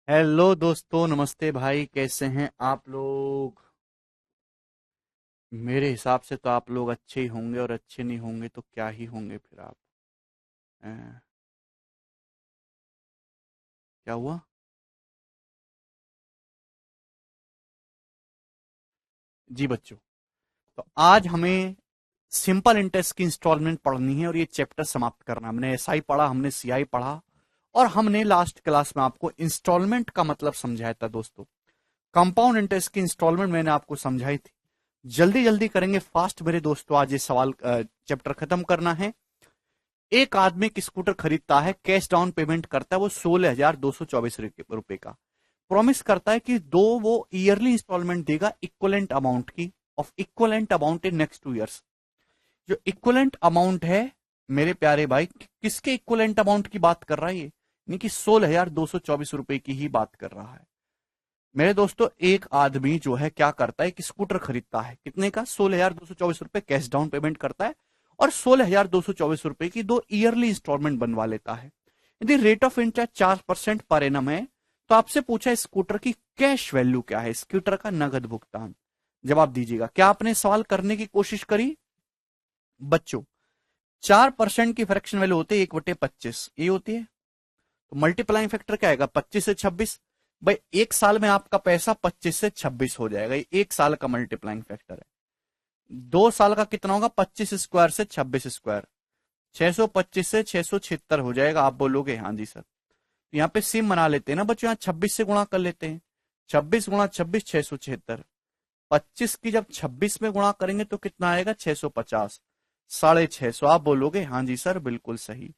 Hello दोस्तों, नमस्ते भाई। कैसे हैं आप लोग? मेरे हिसाब से तो आप लोग अच्छे ही होंगे, और अच्छे नहीं होंगे तो क्या ही होंगे फिर आप। हैं? क्या हुआ? जी बच्चों, तो आज हमें सिंपल इंटरेस्ट की इंस्टॉलमेंट पढ़नी है और ये चैप्टर समाप्त करना है। हमने एसआई पढ़ा, हमने सीआई पढ़ा, और हमने लास्ट क्लास में आपको इंस्टॉलमेंट का मतलब समझाया था दोस्तों। कंपाउंड इंटरेस्ट की इंस्टॉलमेंट मैंने आपको समझाई थी। जल्दी जल्दी करेंगे, फास्ट मेरे दोस्तों। आज ये सवाल चैप्टर खत्म करना है। एक आदमी एक स्कूटर खरीदता है, कैश डाउन पेमेंट करता है वो 16,224 रुपए का। प्रॉमिस करता है कि दो वो ईयरली इंस्टॉलमेंट देगा इक्वलेंट अमाउंट की, of equivalent amount in next 2 years. जो इक्वलेंट अमाउंट है मेरे प्यारे भाई, किसके इक्वलेंट अमाउंट की बात कर रहा है ये? यानी कि 16,224 रुपए की ही बात कर रहा है। मेरे दोस्तों, एक आदमी जो है क्या करता है, एक स्कूटर खरीदता है, कितने का? 16,224 रुपए कैश डाउन पेमेंट करता है, और 16,224 रुपए की दो ईयरली इंस्टॉलमेंट बनवा लेता है। यदि rate of interest 4% per annum है, तो आपसे पूछा स्कूटर की कैश वैल्यू क्या है, स्कूटर का नगद भुगतान। जवाब दीजिएगा। क्या आपने सवाल करने की कोशिश करी बच्चों? 4% की फ्रैक्शन वैल्यू होती है 1/25, ये होती है। तो मल्टीप्लाइंग फैक्टर क्या आएगा? 25 से 26। भाई एक साल में आपका पैसा 25 से 26 हो जाएगा, ये एक साल का मल्टीप्लाइंग फैक्टर है। 2 साल का कितना होगा? 25 स्क्वायर से 26 स्क्वायर, 625 से 676 हो जाएगा। आप बोलोगे हाँ जी सर। तो यहाँ पे सिम बना लेते हैं ना बच्चों, यहाँ 26 से गुणा कर लेते हैं। 26 × 26 676। 25 की जब 26 में गुणा करेंगे तो कितना आएगा? 650। 650। आप बोलोगे हाँ जी सर, बिल्कुल सही।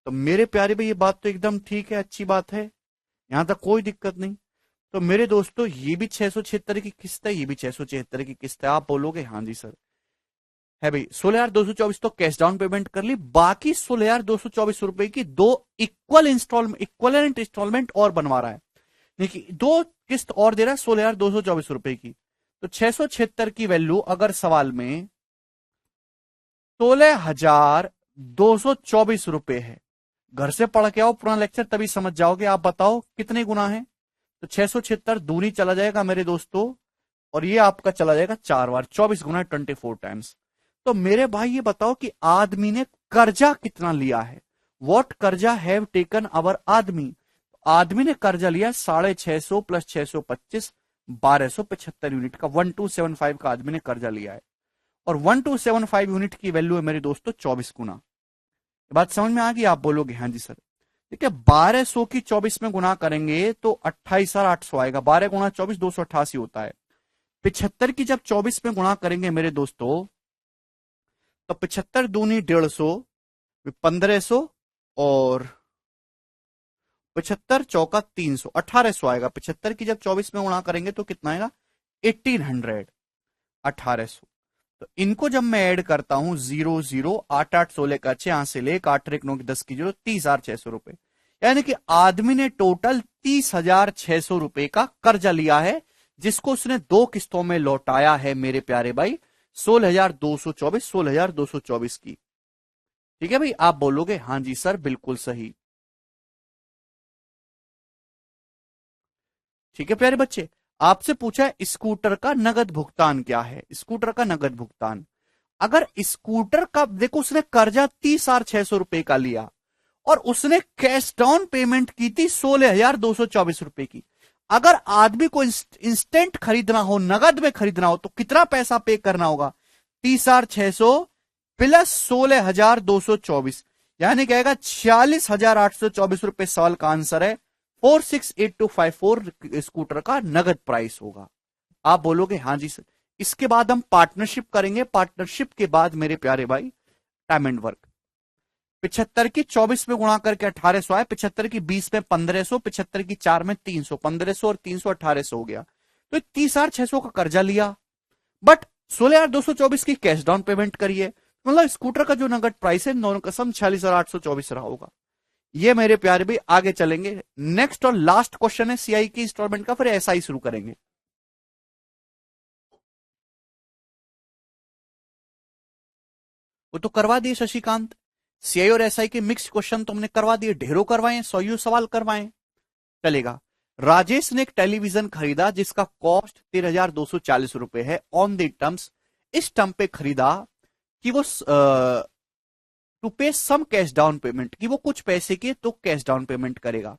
तो मेरे प्यारे भाई, ये बात तो एकदम ठीक है, अच्छी बात है, यहां तक कोई दिक्कत नहीं। तो मेरे दोस्तों, ये भी 676 की किस्त है, ये भी 676 की किस्त है। आप बोलोगे हाँ जी सर, है भाई। 16,224 तो कैश डाउन पेमेंट कर ली, बाकी 16,224 रुपए की दो इक्वलेंट इंस्टॉलमेंट और बनवा रहा है। देखिए, दो किस्त और दे रहा है 16,224 रुपए की। तो 676 की वैल्यू अगर सवाल में 16,224 है, घर से पढ़ के आओ पूरा लेक्चर, तभी समझ जाओगे। आप बताओ कितने गुना है? तो 676 दूनी चला जाएगा मेरे दोस्तों, और ये आपका चला जाएगा 4 बार, 24 गुना 24 टाइम्स। तो मेरे भाई ये बताओ कि आदमी ने कर्जा कितना लिया है? वॉट कर्जा हैव टेकन अवर आदमी? आदमी ने कर्जा लिया 650 प्लस 625, 1275 यूनिट का। 1275 का आदमी ने कर्जा लिया है, और 1275 यूनिट की वैल्यू है मेरे दोस्तों 24 गुना। बात समझ में आ गई? आप बोलोगे हाँ जी सर। ठीक है, 1200 की 24 में गुना करेंगे तो 28,800 आएगा। 12 × 24 288 होता है। 75 की जब 24 में गुणा करेंगे मेरे दोस्तों, तो 75 दूनी 150, 1500, और 75 × 4 = 300, 1800 आएगा। 75 की जब 24 में गुणा करेंगे तो कितना आएगा? 1800, 1800। तो इनको जब मैं ऐड करता हूं, 0 0 8 8 16 का 6, यहां से लेकर 8 1 9 की 10 की 0, 30,600 रुपए। यानी कि आदमी ने टोटल 30,600 रुपए का कर्जा लिया है, जिसको उसने दो किस्तों में लौटाया है मेरे प्यारे भाई। 16,224, 16,224 की। ठीक है भाई, आप बोलोगे हाँ जी सर, बिल्कुल सही। ठीक है प्यारे बच्चे, आपसे पूछा है स्कूटर का नगद भुगतान क्या है? स्कूटर का नगद भुगतान, अगर स्कूटर का देखो, उसने कर्जा 30,600 रुपए का लिया, और उसने कैश डाउन पेमेंट की थी 16,224 रुपए की। अगर आदमी को इंस्टेंट खरीदना हो, नगद में खरीदना हो, तो कितना पैसा पे करना होगा? 30,600 प्लस 16,224, यानी कहेगा 46,824 रुपए। सवाल का आंसर है 468254 स्कूटर का नगद प्राइस होगा। आप बोलोगे हाँ जी सर। इसके बाद हम पार्टनरशिप करेंगे। पार्टनरशिप के बाद मेरे प्यारे भाई, टाइम एंड वर्क। 75 की 24 में गुणा करके 1800 आए, 75 की 20 में 1500, 75 की 4 में 300, 1500 और 300 1800 हो गया। तो 30,600 का कर्जा लिया, बट 16,224 की कैश डाउन पेमेंट करिए। मतलब स्कूटर का जो नगद प्राइस है, दोनों कसम 46,824 रहा होगा। ये मेरे प्यारे भी आगे चलेंगे। नेक्स्ट और लास्ट क्वेश्चन है सीआई की इंस्टॉलमेंट का, फिर एसआई शुरू करेंगे। वो तो करवा दिए शशिकांत, सीआई और एसआई के मिक्स क्वेश्चन तो हमने करवा दिए, ढेरों करवाए, 100 सवाल करवाए। चलेगा। राजेश ने एक टेलीविजन खरीदा जिसका कॉस्ट 13,240 रुपए है ऑन द टर्म्स, इस टर्म पे खरीदा कि वो टू पे सम कैश डाउन पेमेंट, कि वो कुछ पैसे के तो कैश डाउन पेमेंट करेगा।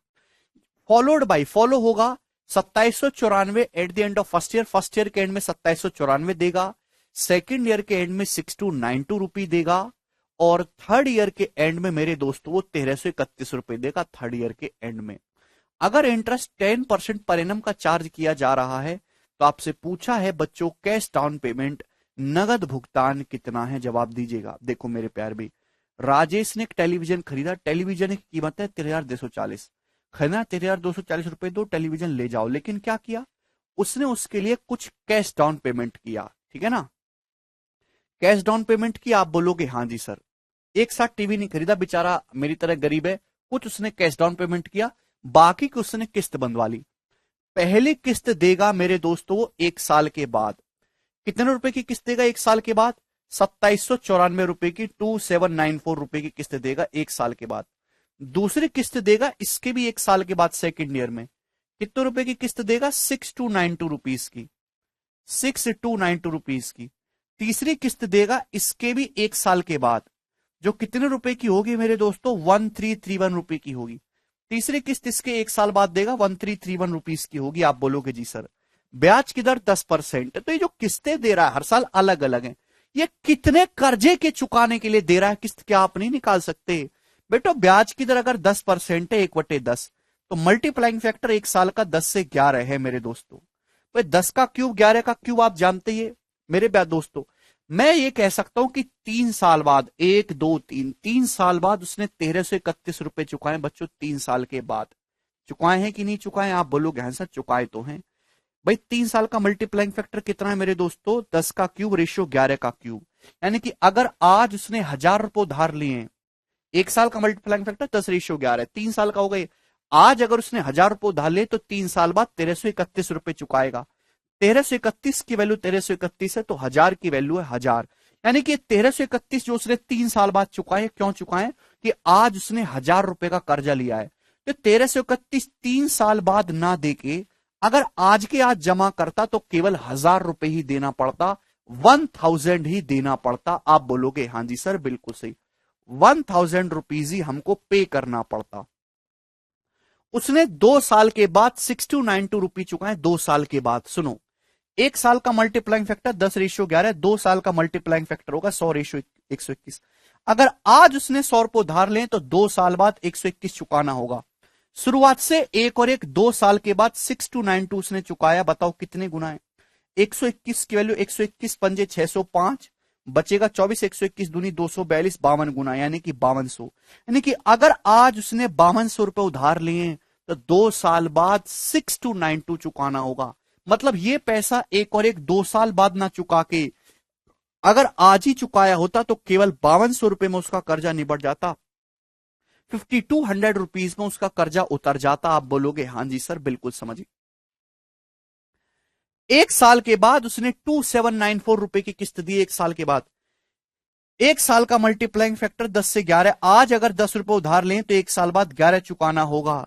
फॉलोड बाई, फॉलो होगा 2794 at the end of first year, first year के एंड में 2794 देगा, सेकेंड ईयर के एंड में 6292 रुपी देगा, और थर्ड ईयर के एंड में मेरे दोस्तों वो 1331 रुपए देगा थर्ड ईयर के एंड में। अगर इंटरेस्ट 10% पर एनम का चार्ज किया जा रहा है तो आपसे पूछा है बच्चों कैश डाउन पेमेंट, नगद भुगतान कितना है, जवाब दीजिएगा। देखो मेरे प्यार भी, राजेश ने एक टेलीविजन खरीदा, टेलीविजन की कीमत है 13,240, खरीदा 13,240 रुपए दो, टेलीविजन ले जाओ। लेकिन क्या किया उसने, उसके लिए कुछ कैश डाउन पेमेंट किया, ठीक है ना, कैश डाउन पेमेंट किया। आप बोलोगे हाँ जी सर, एक साथ टीवी नहीं खरीदा, बेचारा मेरी तरह गरीब है, कुछ उसने कैश डाउन पेमेंट किया, बाकी की उसने किस्त बंधवा ली। पहली किस्त देगा मेरे दोस्तों एक साल के बाद, कितने रुपए की किस्त देगा एक साल के बाद, 2794 रुपए की, 2794 रुपए की किस्त देगा एक साल के बाद। दूसरी किस्त देगा इसके भी एक साल के बाद सेकेंड ईयर में, कितने रुपए की किस्त देगा, 6292 रुपीज की, 6292 रुपीज की। तीसरी किस्त देगा इसके भी एक साल के बाद, जो कितने रुपए की होगी मेरे दोस्तों, 1331 रुपए की होगी। तीसरी किस्त इसके एक साल बाद देगा, 1331 रुपीज की होगी। आप बोलोगे जी सर ब्याज की दर 10%, तो ये जो किस्तें दे रहा है हर साल अलग अलग है, ये कितने कर्जे के चुकाने के लिए दे रहा है किस्त, क्या आप नहीं निकाल सकते बेटो? ब्याज की दर अगर 10% है 1/10, तो मल्टीप्लाइंग फैक्टर एक साल का 10 से 11 है मेरे दोस्तों। भाई 10 का क्यूब 11 का क्यूब आप जानते ही मेरे दोस्तों। मैं ये कह सकता हूं कि 3 साल बाद, 1 2 3 3 साल बाद उसने 1331 रुपए चुकाए बच्चों, 3 साल के बाद चुकाए हैं कि नहीं चुकाए? आप बोलोगे हाँ सर चुकाए तो हैं। भाई 3 साल का मल्टीप्लाइंग फैक्टर कितना है मेरे दोस्तों, 10 का क्यूब रेशियो 11 का क्यूब, यानी कि अगर आज उसने 1000 रुपए उधार लिए, एक साल का मल्टीप्लाइंग फैक्टर 10 रेशियो 11, 3 साल का हो गए, आज अगर उसने 1000 रुपए उधार लिए तो 3 साल बाद 1331 रुपए चुकाएगा। 1331 की वैल्यू 1331 है तो 1000 की वैल्यू है 1000, यानी कि 1331 जो उसने 3 साल बाद चुकाए, क्यों चुकाए कि आज उसने 1000 रुपए का कर्जा लिया है, तो 1331 3 साल बाद ना देके अगर आज के आज जमा करता तो केवल 1000 रुपए ही देना पड़ता, 1000 ही देना पड़ता। आप बोलोगे हाँ जी सर बिल्कुल सही, 1000 रुपीज ही हमको पे करना पड़ता। उसने 2 साल के बाद 6292 रुपये चुकाए, 2 साल के बाद। सुनो, एक साल का मल्टीप्लाइंग फैक्टर 10 रेशियो 11, 2 साल का मल्टीप्लाइंग फैक्टर होगा 100 रेशियो 121। अगर आज उसने 100 रुपए उधार लें तो 2 साल बाद 121 चुकाना होगा। शुरुआत से एक और एक 2 साल के बाद 6292 उसने चुकाया, बताओ कितने गुना है? 121 की वैल्यू 121 पंजे 605, बचेगा 24, 121 दूनी 242, 52 गुना यानी कि 5200। यानी कि अगर आज उसने 5200 रुपए उधार लिए तो 2 साल बाद 6292 चुकाना होगा। मतलब ये पैसा एक और एक 2 साल बाद ना चुका के अगर आज ही चुकाया होता तो केवल 5200 रुपए में उसका कर्जा निबट जाता, 5200 रुपीज में उसका कर्जा उतर जाता। आप बोलोगे हाँ जी सर बिल्कुल समझिए। एक साल के बाद उसने 2794 रुपए की किस्त दी, एक साल के बाद। एक साल का मल्टीप्लाइंग फैक्टर 10 से 11, आज अगर 10 रुपए उधार लें तो एक साल बाद 11 चुकाना होगा।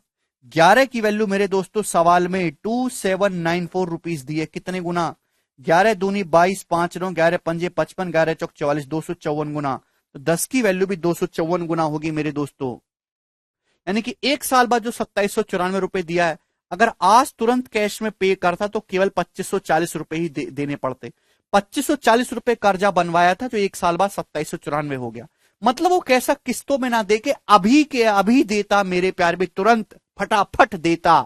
11 की वैल्यू मेरे दोस्तों सवाल में 2794 रुपीज दी है, कितने गुना? 11 दूनी 22, 5 9, 11 पंजे 55, 11 चौक 44, 254 गुना। तो 10 की वैल्यू भी 254 गुना होगी मेरे दोस्तों। यानी कि एक साल बाद जो 2794 रुपए दिया है, अगर आज तुरंत कैश में पे करता तो केवल 2540 रुपए ही देने पड़ते। 2540 रुपए कर्जा बनवाया था जो एक साल बाद 2794 हो गया। मतलब वो कैसा किस्तों में ना दे के अभी के अभी देता मेरे प्यार में, तुरंत फटाफट देता,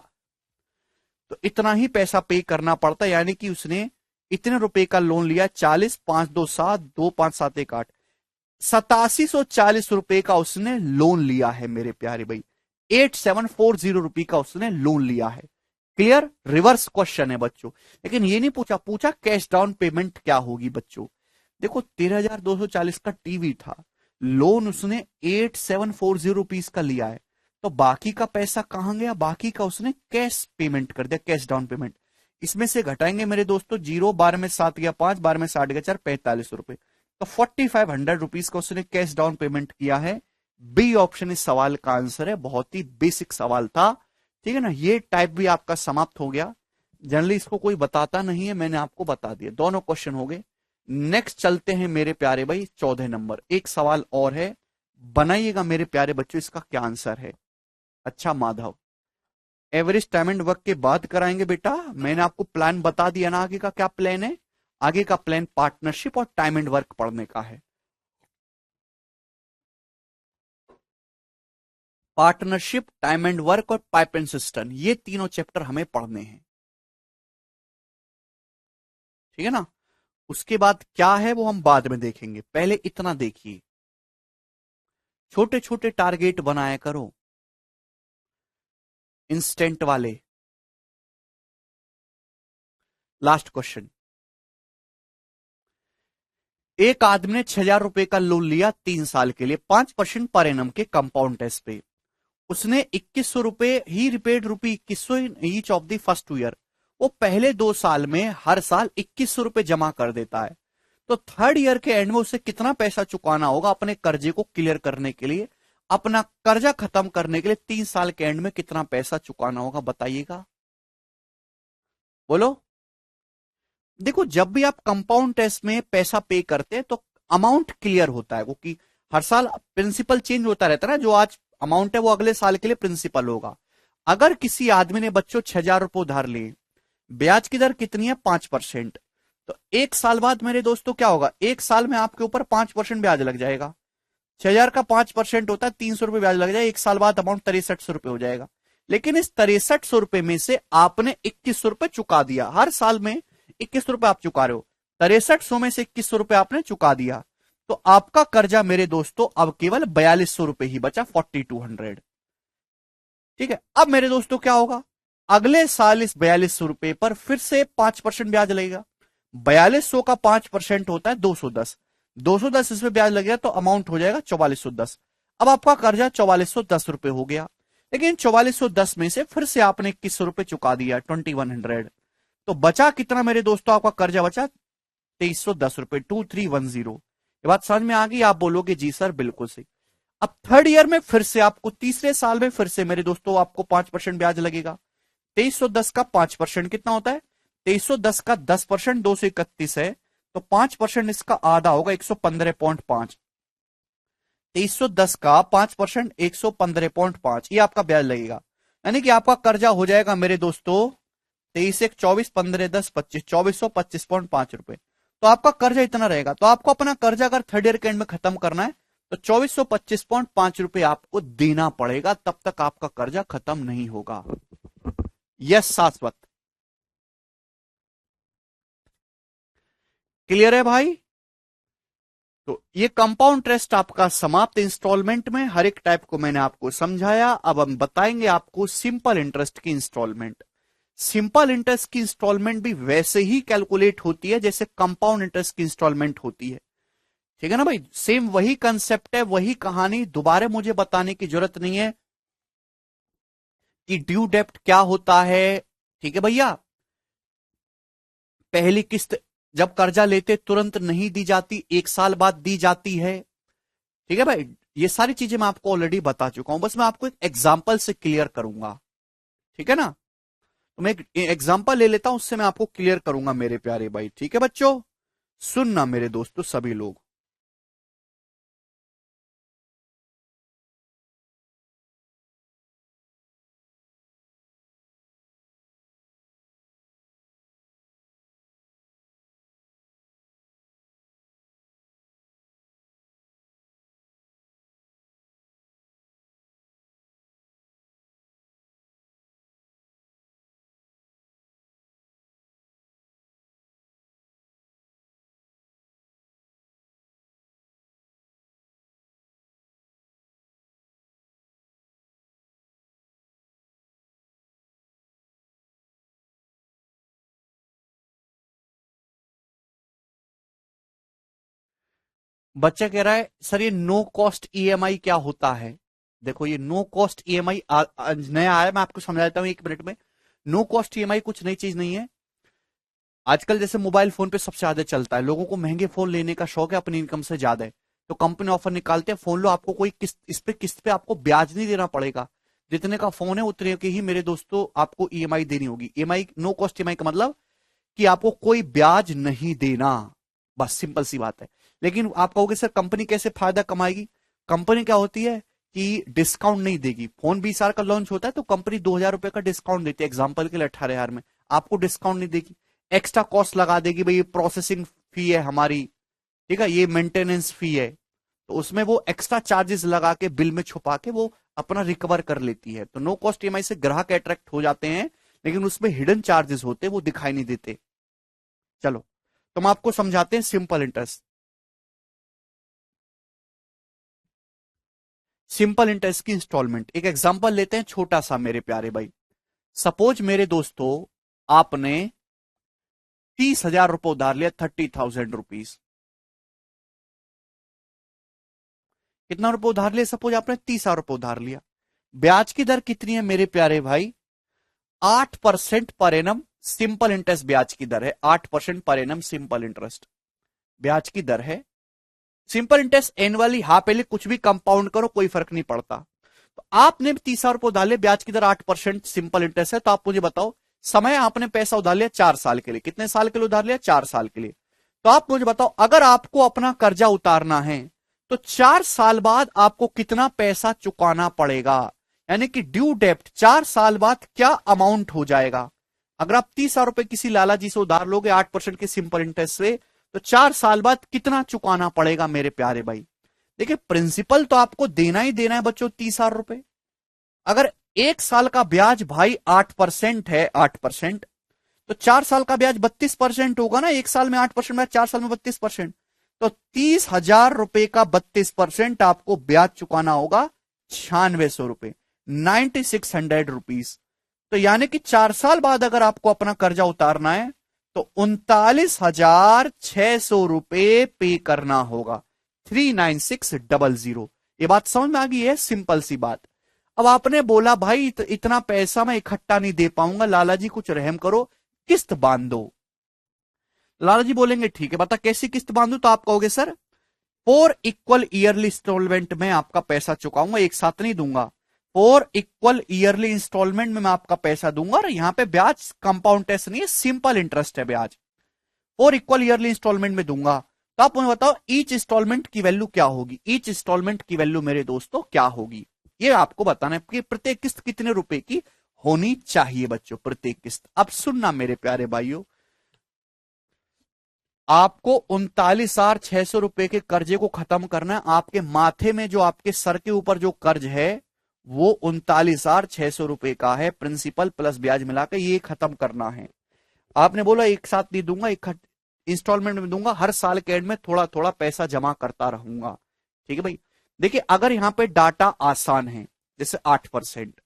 तो इतना ही पैसा पे करना पड़ता। यानी कि उसने इतने रुपए का लोन लिया, 40 5 2 7 2 5 7 1 8, 8740 रुपए का उसने लोन लिया है मेरे प्यारे भाई, 8740 रुपए का उसने लोन लिया है। क्लियर? रिवर्स क्वेश्चन है बच्चों, लेकिन ये नहीं पूछा कैश डाउन पेमेंट क्या होगी बच्चों। देखो 13,240 का टीवी था, लोन उसने 8740 रुपीज का लिया है, तो बाकी का पैसा कहां गया? बाकी का उसने कैश पेमेंट कर दिया, कैश डाउन पेमेंट। इसमें से घटाएंगे मेरे दोस्तों 0, 12 में 7 गया 5, 12 में 60 गया 4, 45 रुपए, तो 4500 रुपीज का उसने कैश डाउन पेमेंट किया है। बी ऑप्शन इस सवाल का आंसर है, बहुत ही बेसिक सवाल था, ठीक है ना, ये टाइप भी आपका समाप्त हो गया। जनरली इसको कोई बताता नहीं है, मैंने आपको बता दिया। दोनों क्वेश्चन हो गए। नेक्स्ट चलते हैं मेरे प्यारे भाई 14 नंबर। एक सवाल और है, बनाइएगा मेरे प्यारे बच्चों, इसका क्या आंसर है। अच्छा Madhav, average time and work के बाद कराएंगे बेटा, मैंने आपको प्लान बता दिया ना, आगे का क्या प्लान है। आगे का प्लान पार्टनरशिप और टाइम एंड वर्क पढ़ने का है। पार्टनरशिप, टाइम एंड वर्क और पाइप एंड सिस्टम, ये तीनों चैप्टर हमें पढ़ने हैं। ठीक है ना, उसके बाद क्या है वो हम बाद में देखेंगे, पहले इतना देखिए। छोटे छोटे टारगेट बनाया करो, इंस्टेंट वाले। लास्ट क्वेश्चन, एक आदमी ने 6,000 रुपए का लोन लिया 3 साल के लिए, 5% पर एनम के कंपाउंड टेस्ट पे। उसने 2100 रुपए ही repaid rupee 2100 each of the first year. वो पहले 2 साल में हर साल 2100 रुपए जमा कर देता है। तो थर्ड ईयर के एंड में उसे कितना पैसा चुकाना होगा अपने कर्जे को क्लियर करने के लिए, अपना कर्जा खत्म करने के लिए 3 साल के एंड में कितना पैसा चुकाना होगा, बताइएगा। बोलो। देखो, जब भी आप कंपाउंड टेस्ट में पैसा पे करते हैं तो अमाउंट क्लियर होता है, क्योंकि हर साल प्रिंसिपल चेंज होता रहता है ना, जो आज अमाउंट है वो अगले साल के लिए प्रिंसिपल होगा। अगर किसी आदमी ने बच्चों 6,000 रुपए उधार लिए, ब्याज की दर कितनी है 5%, तो 1 साल बाद मेरे दोस्तों क्या होगा, 1 साल में आपके ऊपर 5% ब्याज लग जाएगा। 6,000 का 5% होता है 300 रुपए ब्याज लग जाए, 1 साल बाद अमाउंट 6300 रुपए हो जाएगा। लेकिन इस 6300 रुपए में से आपने 2100 रुपए चुका दिया, हर साल में 2100 रुपए आप चुका रहे हो, 6300 में से 2100 रुपए आपने चुका दिया, तो आपका कर्जा मेरे दोस्तों अब केवल 4200 रुपए ही बचा, 4200। ठीक है, अब मेरे दोस्तों क्या होगा, अगले साल इस 4200 रुपए पर फिर से 5% ब्याज लगेगा। 4200 का 5% होता है 210, 210 इसमें ब्याज लगेगा तो अमाउंट हो जाएगा 4410। अब आपका कर्जा 4410 रुपए हो गया। लेकिन 4410 में से फिर से आपने 2100 रुपए चुका दिया, 2100, तो बचा कितना मेरे दोस्तों, आपका कर्जा बचा 2310 रुपए, 2310। ये बात समझ में आ गई, आप बोलोगे जी सर बिल्कुल सही। अब थर्ड ईयर में फिर से आपको, तीसरे साल में फिर से मेरे दोस्तों आपको 5% ब्याज लगेगा। 2310 का 5% कितना होता है, 2310 का 10% 231 है, तो 5% इसका आधा होगा 115.5। 2310 का 5% 115.5, ये आपका ब्याज लगेगा। यानी कि आपका कर्जा हो जाएगा मेरे दोस्तों 23 1 24 15 10 25, 2425.5 रुपए। तो आपका कर्जा इतना रहेगा। तो आपको अपना कर्जा अगर थर्ड ईयर के एंड में खत्म करना है तो 2425.5 रुपए आपको देना पड़ेगा, तब तक आपका कर्जा खत्म नहीं होगा। यस शाश्वत, क्लियर है भाई। तो ये कंपाउंड इंटरेस्ट आपका समाप्त। इंस्टॉलमेंट में हर एक टाइप को मैंने आपको समझाया। अब हम बताएंगे आपको सिंपल इंटरेस्ट की इंस्टॉलमेंट। सिंपल इंटरेस्ट की इंस्टॉलमेंट भी वैसे ही कैलकुलेट होती है जैसे कंपाउंड इंटरेस्ट की इंस्टॉलमेंट होती है। ठीक है ना भाई, सेम वही कंसेप्ट है, वही कहानी, दोबारा मुझे बताने की जरूरत नहीं है कि ड्यू डेप्ट क्या होता है। ठीक है भैया, पहली किस्त जब कर्जा लेते तुरंत नहीं दी जाती, 1 साल बाद दी जाती है। ठीक है भाई, ये सारी चीजें मैं आपको ऑलरेडी बता चुका हूं, बस मैं आपको एक एग्जाम्पल से क्लियर करूंगा। ठीक है ना, तो मैं एक एग्जाम्पल ले लेता हूं, उससे मैं आपको क्लियर करूंगा मेरे प्यारे भाई। ठीक है बच्चों, सुनना मेरे दोस्तों सभी लोग। बच्चा कह रहा है सर ये नो कॉस्ट ईएमआई क्या होता है। देखो, ये नो कॉस्ट ईएमआई नया आया, मैं आपको समझा देता हूं 1 मिनट में। नो कॉस्ट ईएमआई कुछ नई चीज नहीं है। आजकल जैसे मोबाइल फोन पे सबसे ज्यादा चलता है, लोगों को महंगे फोन लेने का शौक है, अपनी इनकम से ज्यादा है, तो कंपनी ऑफर निकालते हैं, फोन लो, आपको कोई किस्त, इस पे किस्त पे आपको ब्याज नहीं देना पड़ेगा। जितने का फोन है उतने की ही मेरे दोस्तों आपको ईएमआई देनी होगी। ईएमआई, नो कॉस्ट ईएमआई का मतलब कि आपको कोई ब्याज नहीं देना, बस सिंपल सी बात है। लेकिन आप कहोगे सर कंपनी कैसे फायदा कमाएगी? कंपनी क्या होती है कि डिस्काउंट नहीं देगी। फोन 20,000 का लॉन्च होता है तो कंपनी 2,000 रुपए का डिस्काउंट देती है, एग्जाम्पल के लिए 18,000 में आपको डिस्काउंट नहीं देगी, एक्स्ट्रा कॉस्ट लगा देगी, भाई ये प्रोसेसिंग फी है हमारी, ठीक है, ये मेंटेनेंस फी है, तो उसमें वो एक्स्ट्रा चार्जेस लगा के बिल में छुपा के वो अपना रिकवर कर लेती है। तो नो कॉस्ट ईएमआई से ग्राहक अट्रैक्ट हो जाते हैं, लेकिन उसमें हिडन चार्जेस होते हैं, वो दिखाई नहीं देते। चलो तो हम आपको समझाते हैं सिंपल इंटरेस्ट। सिंपल इंटरेस्ट की इंस्टॉलमेंट, एक एग्जांपल लेते हैं छोटा सा मेरे प्यारे भाई। सपोज मेरे दोस्तों आपने 30,000 रुपए उधार लिया, 30,000 रुपीज। कितना रुपए उधार लिया? सपोज आपने 30,000 रुपए उधार लिया। ब्याज की दर कितनी है मेरे प्यारे भाई? 8% पर एनम सिंपल इंटरेस्ट ब्याज की दर है। 8% पर एनम सिंपल इंटरेस्ट ब्याज की दर है। सिंपल इंटरेस्ट एनुअली, हाँ पहले कुछ भी कंपाउंड करो कोई फर्क नहीं पड़ता। तो आपने 30,000 रुपए उधार लिया, ब्याज की दर 8% सिंपल इंटरेस्ट है। तो आप मुझे बताओ, समय आपने पैसा उधार लिया 4 साल के लिए। कितने साल के लिए उधार लिया? 4 साल के लिए। तो आप मुझे बताओ, अगर आपको अपना कर्जा उतारना है तो 4 साल बाद आपको कितना पैसा चुकाना पड़ेगा? यानी कि ड्यू डेप्ट 4 साल बाद क्या अमाउंट हो जाएगा? अगर आप 30,000 रुपए किसी लाला जी से उधार लोगे 8% के सिंपल इंटरेस्ट से, तो 4 साल बाद कितना चुकाना पड़ेगा मेरे प्यारे भाई? देखिए प्रिंसिपल तो आपको देना ही देना है बच्चों, 30,000 रुपए। अगर 1 साल का ब्याज भाई 8% है, 8%, तो 4 साल का ब्याज 32% होगा ना। 1 साल में 8% ब्याज, 4 साल में 32%। तो 30,000 रुपए का 32% आपको ब्याज चुकाना होगा 9600 रुपए, 9600 रुपीज। तो यानी कि 4 साल बाद अगर आपको अपना कर्जा उतारना है तो 39,600 रुपए पे करना होगा, 39600। ये बात समझ में आ गई है? सिंपल सी बात। अब आपने बोला भाई इतना पैसा मैं इकट्ठा नहीं दे पाऊंगा, लाला जी कुछ रहम करो, किस्त बांध दो। लाला जी बोलेंगे ठीक है बता कैसी किस्त बांधू? तो आप कहोगे सर 4 इक्वल ईयरली इंस्टॉलमेंट में आपका पैसा चुकाऊंगा, एक साथ नहीं दूंगा। 4 इक्वल ईयरली इंस्टॉलमेंट में मैं आपका पैसा दूंगा, और यहां पे ब्याज कंपाउंड टेस्ट नहीं है, सिंपल इंटरेस्ट है ब्याज। 4 इक्वल ईयरली इंस्टॉलमेंट में दूंगा। तो आप मुझे बताओ ईच इंस्टॉलमेंट की वैल्यू क्या होगी? ईच इंस्टॉलमेंट की वैल्यू मेरे दोस्तों क्या होगी, ये आपको बताना है कि प्रत्येक किस्त कितने रुपए की होनी चाहिए बच्चों, प्रत्येक किस्त। अब सुनना मेरे प्यारे भाइयों, आपको 39,600 रुपए के कर्जे को खत्म करना है। आपके माथे में जो आपके सर के ऊपर जो कर्ज है वो 39,600 रुपए का है, प्रिंसिपल प्लस ब्याज मिलाकर ये खत्म करना है। आपने बोला एक साथ नहीं दूंगा, एक इंस्टॉलमेंट में दूंगा, हर साल के एंड में थोड़ा थोड़ा पैसा जमा करता रहूंगा। ठीक है भाई। देखिए अगर यहां पे डाटा आसान है जैसे 8%,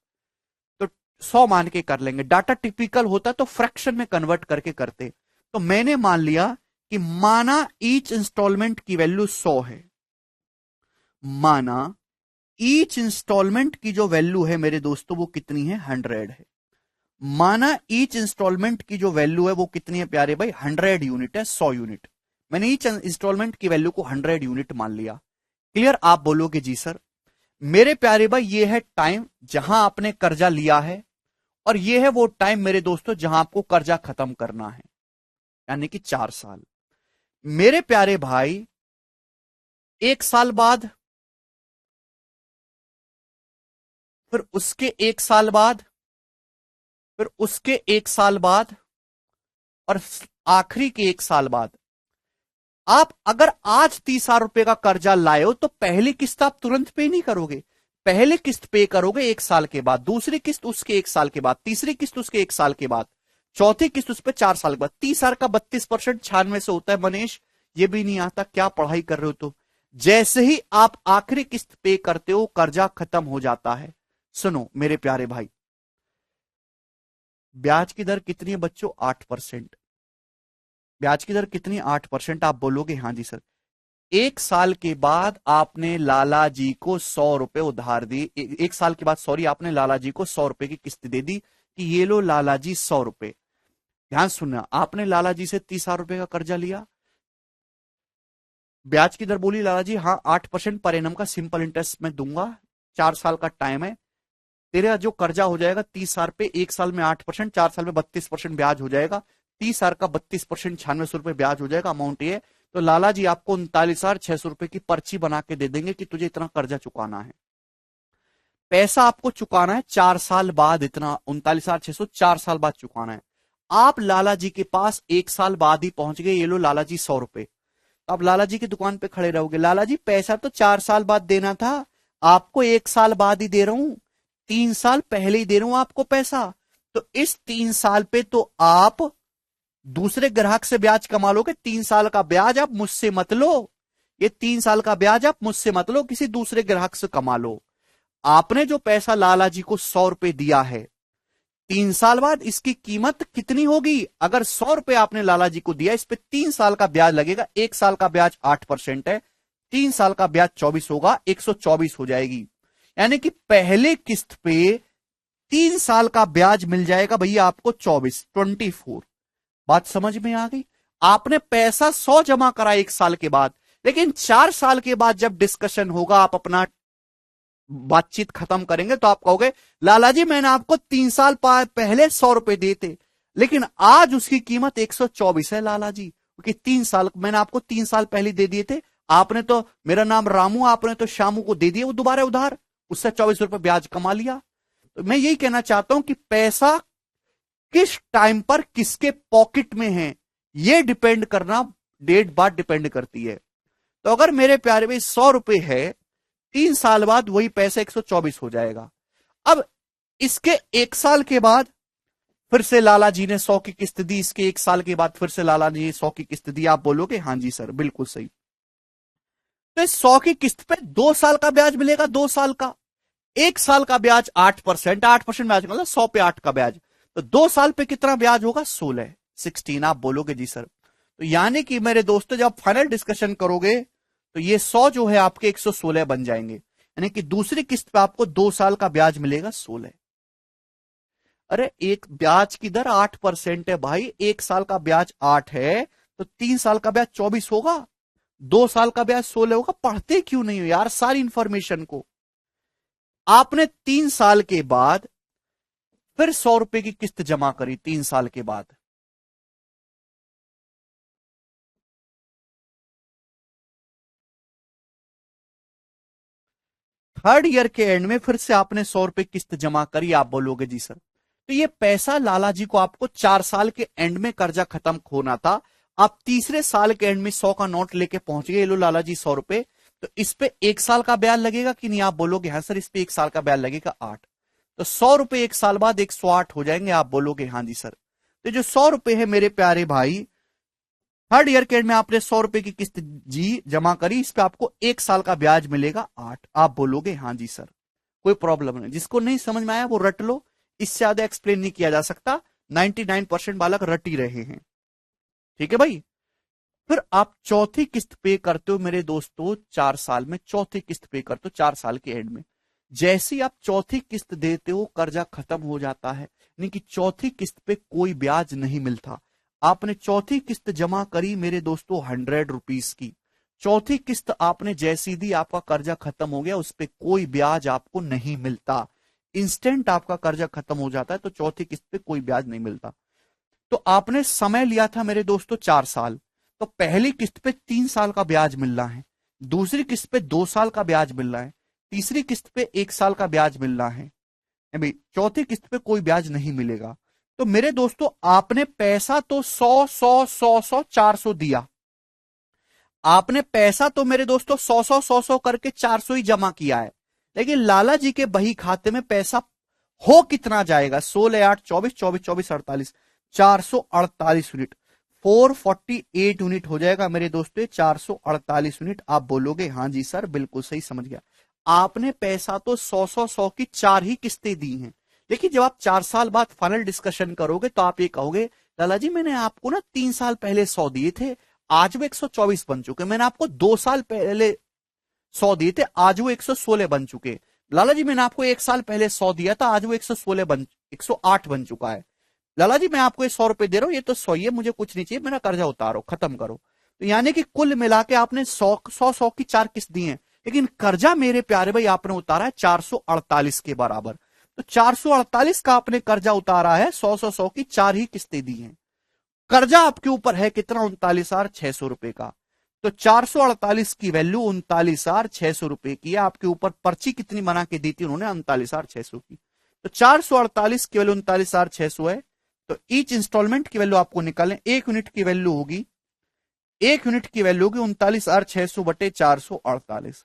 तो 100 मान के कर लेंगे। डाटा टिपिकल होता तो फ्रैक्शन में कन्वर्ट करके करते। तो मैंने मान लिया कि माना ईच इंस्टॉलमेंट की वैल्यू 100 है, माना ईच इंस्टॉलमेंट की जो वैल्यू है मेरे दोस्तों वो कितनी है? 100 है। माना ईच इंस्टॉलमेंट की जो वैल्यू है वो कितनी है प्यारे भाई? 100 यूनिट है, 100 यूनिट। मैंने ईच इंस्टॉलमेंट की वैल्यू को 100 यूनिट मान लिया। क्लियर? आप बोलोगे जी सर। मेरे प्यारे भाई ये है टाइम जहां आपने कर्जा लिया है, और ये है वो टाइम मेरे दोस्तों जहां आपको कर्जा खत्म करना है, यानी कि 4 साल। मेरे प्यारे भाई 1 साल बाद, फिर उसके 1 साल बाद, फिर उसके 1 साल बाद, और आखिरी के 1 साल बाद। आप अगर आज 30,000 रुपए का कर्जा लाए हो तो पहली किस्त आप तुरंत पे नहीं करोगे, पहले किस्त पे करोगे 1 साल के बाद, दूसरी किस्त उसके 1 साल के बाद, तीसरी किस्त उसके 1 साल के बाद, चौथी किस्त उस पर 4 साल के बाद। 30,000 का 32% 96 से होता है। मनीष ये भी नहीं आता, क्या पढ़ाई कर रहे हो? तो जैसे ही आप आखिरी किस्त पे करते हो कर्जा खत्म हो जाता है। सुनो मेरे प्यारे भाई, ब्याज की दर कितनी है बच्चों? 8%। ब्याज की दर कितनी? 8%। आप बोलोगे हाँ जी सर। 1 साल के बाद आपने लाला जी को 100 रुपए उधार दी, 1 साल के बाद सॉरी, आपने लाला जी को 100 रुपए की किस्त दे दी कि ये लो लाला जी 100 रुपए। ध्यान सुनना, आपने लाला जी से 30,000 रुपए का कर्जा लिया, ब्याज की दर बोली लाला जी हाँ 8% पर एनम का सिंपल इंटरेस्ट में दूंगा, 4 साल का टाइम है, तेरा जो कर्जा हो जाएगा 30 साल पे, 1 साल में 8%, 4 साल में 32% ब्याज हो जाएगा। 30 साल का 32%, 9600 रुपए ब्याज हो जाएगा। अमाउंट ये है। तो लाला जी आपको 39,600 रुपए की पर्ची बना के दे देंगे कि तुझे इतना कर्जा चुकाना है। पैसा आपको चुकाना है 4 साल बाद, इतना 39,600 4 साल बाद चुकाना है। आप लाला जी के पास 1 साल बाद ही पहुंच गए, ये लो लाला जी 100 रुपए। अब लाला जी की दुकान पे खड़े रहोगे, लाला जी पैसा तो 4 साल बाद देना था, आपको 1 साल बाद ही दे रहा हूं, 3 साल पहले ही दे रहा हूं आपको पैसा। तो इस 3 साल पे तो आप दूसरे ग्राहक से ब्याज कमा लोगे। 3 साल का ब्याज आप मुझसे मत लो, ये 3 साल का ब्याज आप मुझसे मत लो, किसी दूसरे ग्राहक से कमा लो। आपने जो पैसा लाला जी को 100 रुपए दिया है, 3 साल बाद इसकी कीमत कितनी होगी? अगर 100 रुपए आपने लाला जी को दिया, इस पे 3 साल का ब्याज लगेगा। 1 साल का ब्याज 8% है, 3 साल का ब्याज 24 होगा, 124 हो जाएगी। यानी कि पहले किस्त पे 3 साल का ब्याज मिल जाएगा भैया आपको 24। बात समझ में आ गई? आपने पैसा 100 जमा करा 1 साल के बाद, लेकिन 4 साल के बाद जब डिस्कशन होगा, आप अपना बातचीत खत्म करेंगे, तो आप कहोगे लाला जी मैंने आपको 3 साल पहले 100 रुपए दिए थे, लेकिन आज उसकी कीमत 124 है लाला जी, क्योंकि 3 साल मैंने आपको 3 साल पहले दे दिए थे। आपने तो, मेरा नाम रामू, आपने तो शामू को दे दिया वो दोबारा उधार, उससे 24 रुपए ब्याज कमा लिया। तो मैं यही कहना चाहता हूं कि पैसा किस टाइम पर किसके पॉकेट में है, यह डिपेंड करना डेट बाद डिपेंड करती है। तो अगर मेरे प्यारे भाई 100 रुपए है, 3 साल बाद वही पैसा 124 हो जाएगा। अब इसके 1 साल के बाद फिर से लाला जी ने 100 की किस्त दी, इसके 1 साल के बाद फिर से लाला जी ने 100 की किस्त दी। आप बोलोगे हाँ जी सर बिल्कुल सही। तो इस 100 की किस्त पे 2 साल का ब्याज मिलेगा, 2 साल का। 1 साल का ब्याज 8%, 8% ब्याज मतलब 100 पे 8 का ब्याज। तो 2 साल पे कितना ब्याज होगा? 16। आप बोलोगे जी सर। तो यानी कि मेरे दोस्तों जब फाइनल डिस्कशन करोगे तो ये 100 जो है आपके 116 बन जाएंगे, यानी कि दूसरी किस्त पे आपको 2 साल का ब्याज मिलेगा 16। अरे एक ब्याज की दर 8% है भाई, 1 साल का ब्याज 8 है, तो 3 साल का ब्याज 24 होगा, 2 साल का ब्याज 16 होगा। पढ़ते क्यों नहीं हो यार सारी इंफॉर्मेशन को? आपने 3 साल के बाद फिर 100 रुपए की किस्त जमा करी, 3 साल के बाद। थर्ड ईयर के एंड में फिर से आपने 100 रुपए किस्त जमा करी। आप बोलोगे जी सर। तो ये पैसा लाला जी को आपको 4 साल के एंड में कर्जा खत्म होना था, आप तीसरे साल के एंड में 100 का नोट लेके पहुंच गए, लो लाला जी 100 रुपए। तो इस पे 1 साल का ब्याज लगेगा कि नहीं? आप बोलोगे हाँ सर, इस पे 1 साल का ब्याज लगेगा 8। तो 100 रुपए 1 साल बाद 108 हो जाएंगे। आप बोलोगे हाँ जी सर। तो जो 100 रुपए है मेरे प्यारे भाई, थर्ड ईयर के एंड में आपने 100 रुपए की किस्त जी जमा करी, इस पे आपको 1 साल का ब्याज मिलेगा 8। आप बोलोगे हाँ जी सर, कोई प्रॉब्लम नहीं। जिसको नहीं समझ में आया वो रट लो, इससे ज्यादा एक्सप्लेन नहीं किया जा सकता। 99% बालक रट ही रहे हैं, ठीक है भाई। फिर आप चौथी किस्त पे करते हो मेरे दोस्तों 4 साल में, चौथी किस्त पे करते हो 4 साल के एंड में। जैसे ही आप चौथी किस्त देते हो कर्जा खत्म हो जाता है, यानी कि चौथी किस्त पे कोई ब्याज नहीं मिलता। आपने चौथी किस्त जमा करी मेरे दोस्तों 100 रुपीस की, चौथी किस्त आपने जैसी दी आपका कर्जा खत्म हो गया, उस पर कोई ब्याज आपको नहीं मिलता। इंस्टेंट आपका कर्जा खत्म हो जाता है, तो चौथी किस्त पे कोई ब्याज नहीं मिलता। तो आपने समय लिया था मेरे दोस्तों 4 साल, तो पहली किस्त पे 3 साल का ब्याज मिल रहा है, दूसरी किस्त पे 2 साल का ब्याज मिल रहा है, तीसरी किस्त पे 1 साल का ब्याज मिल रहा है, भाई चौथी किस्त पे कोई ब्याज नहीं मिलेगा। तो मेरे दोस्तों आपने पैसा तो 100 400 दिया, आपने पैसा तो मेरे दोस्तों 100 करके 400 ही जमा किया है, लेकिन लाला जी के बही खाते में पैसा हो कितना जाएगा? 16 8 24 24 24 48 448 यूनिट, 448 यूनिट हो जाएगा मेरे दोस्तों, 448 यूनिट। आप बोलोगे हाँ जी सर बिल्कुल सही समझ गया। आपने पैसा तो 100 की 4 ही किस्तें दी हैं, लेकिन जब आप 4 साल बाद फाइनल डिस्कशन करोगे तो आप ये कहोगे लाला जी मैंने आपको ना 3 साल पहले 100 दिए थे, आज वो 124 बन चुके। मैंने आपको 2 साल पहले 100 दिए थे, आज वो 116 बन चुके। लाला जी मैंने आपको 1 साल पहले 100 दिया था, आज वो 108 बन चुका है। लाला जी मैं आपको ये 100 रुपए दे रहा हूं, ये तो 100 ही है, मुझे कुछ नहीं चाहिए, मेरा कर्जा उतारो, खत्म करो। तो यानी कि कुल मिला के आपने 100 की 4 किस्त दी है, लेकिन कर्जा मेरे प्यारे भाई आपने उतारा है 448 के बराबर। तो 448 का आपने कर्जा उतारा है, 100 की 4 ही किस्तें दी हैं। कर्जा आपके ऊपर है कितना? 39,600 रुपए का। तो 448 की वैल्यू 39,600 रुपए की है। आपके ऊपर पर्ची कितनी बना के दी थी उन्होंने? 39,600 की। तो 448 की वैल्यू 39,600 है। तो ईच इंस्टॉलमेंट की वैल्यू आपको निकालें। एक यूनिट की वैल्यू होगी, एक यूनिट की वैल्यू होगी 39,600 बटे 448।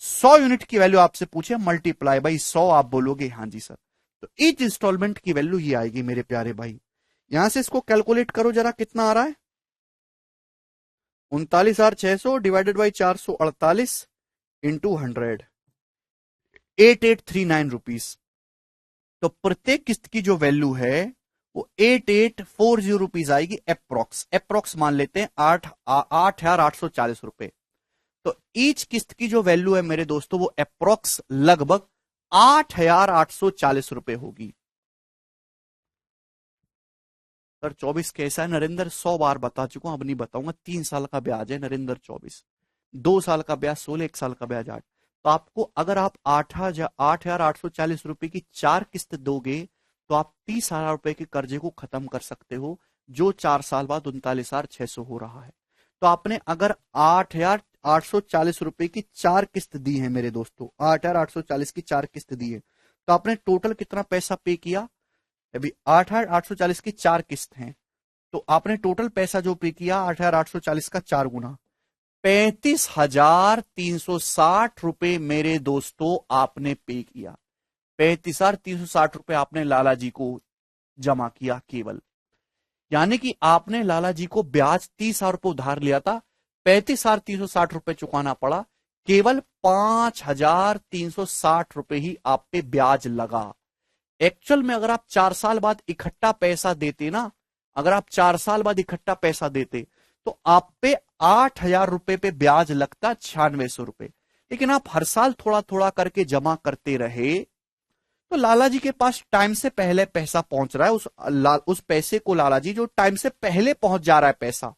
100 यूनिट की वैल्यू आपसे पूछे, मल्टीप्लाई बाई 100 आप बोलोगे हाँ जी सर। तो ईच इंस्टॉलमेंट की वैल्यू ये आएगी मेरे प्यारे भाई। यहां से इसको कैलकुलेट करो जरा, कितना आ रहा है? 39,600 डिवाइडेड बाई 448 इंटू 100, 8839 रुपीज। तो प्रत्येक किस्त की जो वैल्यू है वो 8840 रुपीज आएगी। अप्रोक्स अप्रोक्स मान लेते हैं 8,840 रुपए। तो ईच किस्त की जो वैल्यू है मेरे दोस्तों वो अप्रोक्स लगभग 8,840 रुपए होगी। सर 24 कैसा है नरेंद्र? 100 बार बता चुका हूं, अब नहीं बताऊंगा। 3 साल का ब्याज है नरेंद्र 24, 2 साल का ब्याज 16, 1 साल का ब्याज 8। तो आपको अगर आप 8,840 रुपए की 4 किस्त दोगे तो आप 30,000 रुपए के कर्जे को खत्म कर सकते हो, जो 4 साल बाद 39,600 हो रहा है। तो आपने अगर 8,840 रुपए की 4 किस्त दी है मेरे दोस्तों, 8,840 की 4 किस्त दी है, तो आपने टोटल कितना पैसा पे किया? अभी 8,840 की 4 किस्त हैं, तो आपने टोटल पैसा जो पे किया 8,840 का 4 गुना, 35,360 रुपए मेरे दोस्तों आपने पे किया। 35,360 रुपए आपने लाला जी को जमा किया केवल। यानी कि आपने लाला जी को ब्याज 30,000 रुपए उधार लिया था, 35,360 रुपए चुकाना पड़ा। केवल 5,360 रुपए ही आप पे ब्याज लगा। एक्चुअल में अगर आप 4 साल बाद इकट्ठा पैसा देते ना, अगर आप 4 साल बाद इकट्ठा पैसा देते तो आप पे 8,000 रुपए पे ब्याज लगता, 9600 रुपए। लेकिन आप हर साल थोड़ा थोड़ा करके जमा करते रहे, तो लाला जी के पास टाइम से पहले पैसा पहुंच रहा है। उस पैसे को लाला जी, जो टाइम से पहले पहुंच जा रहा है पैसा,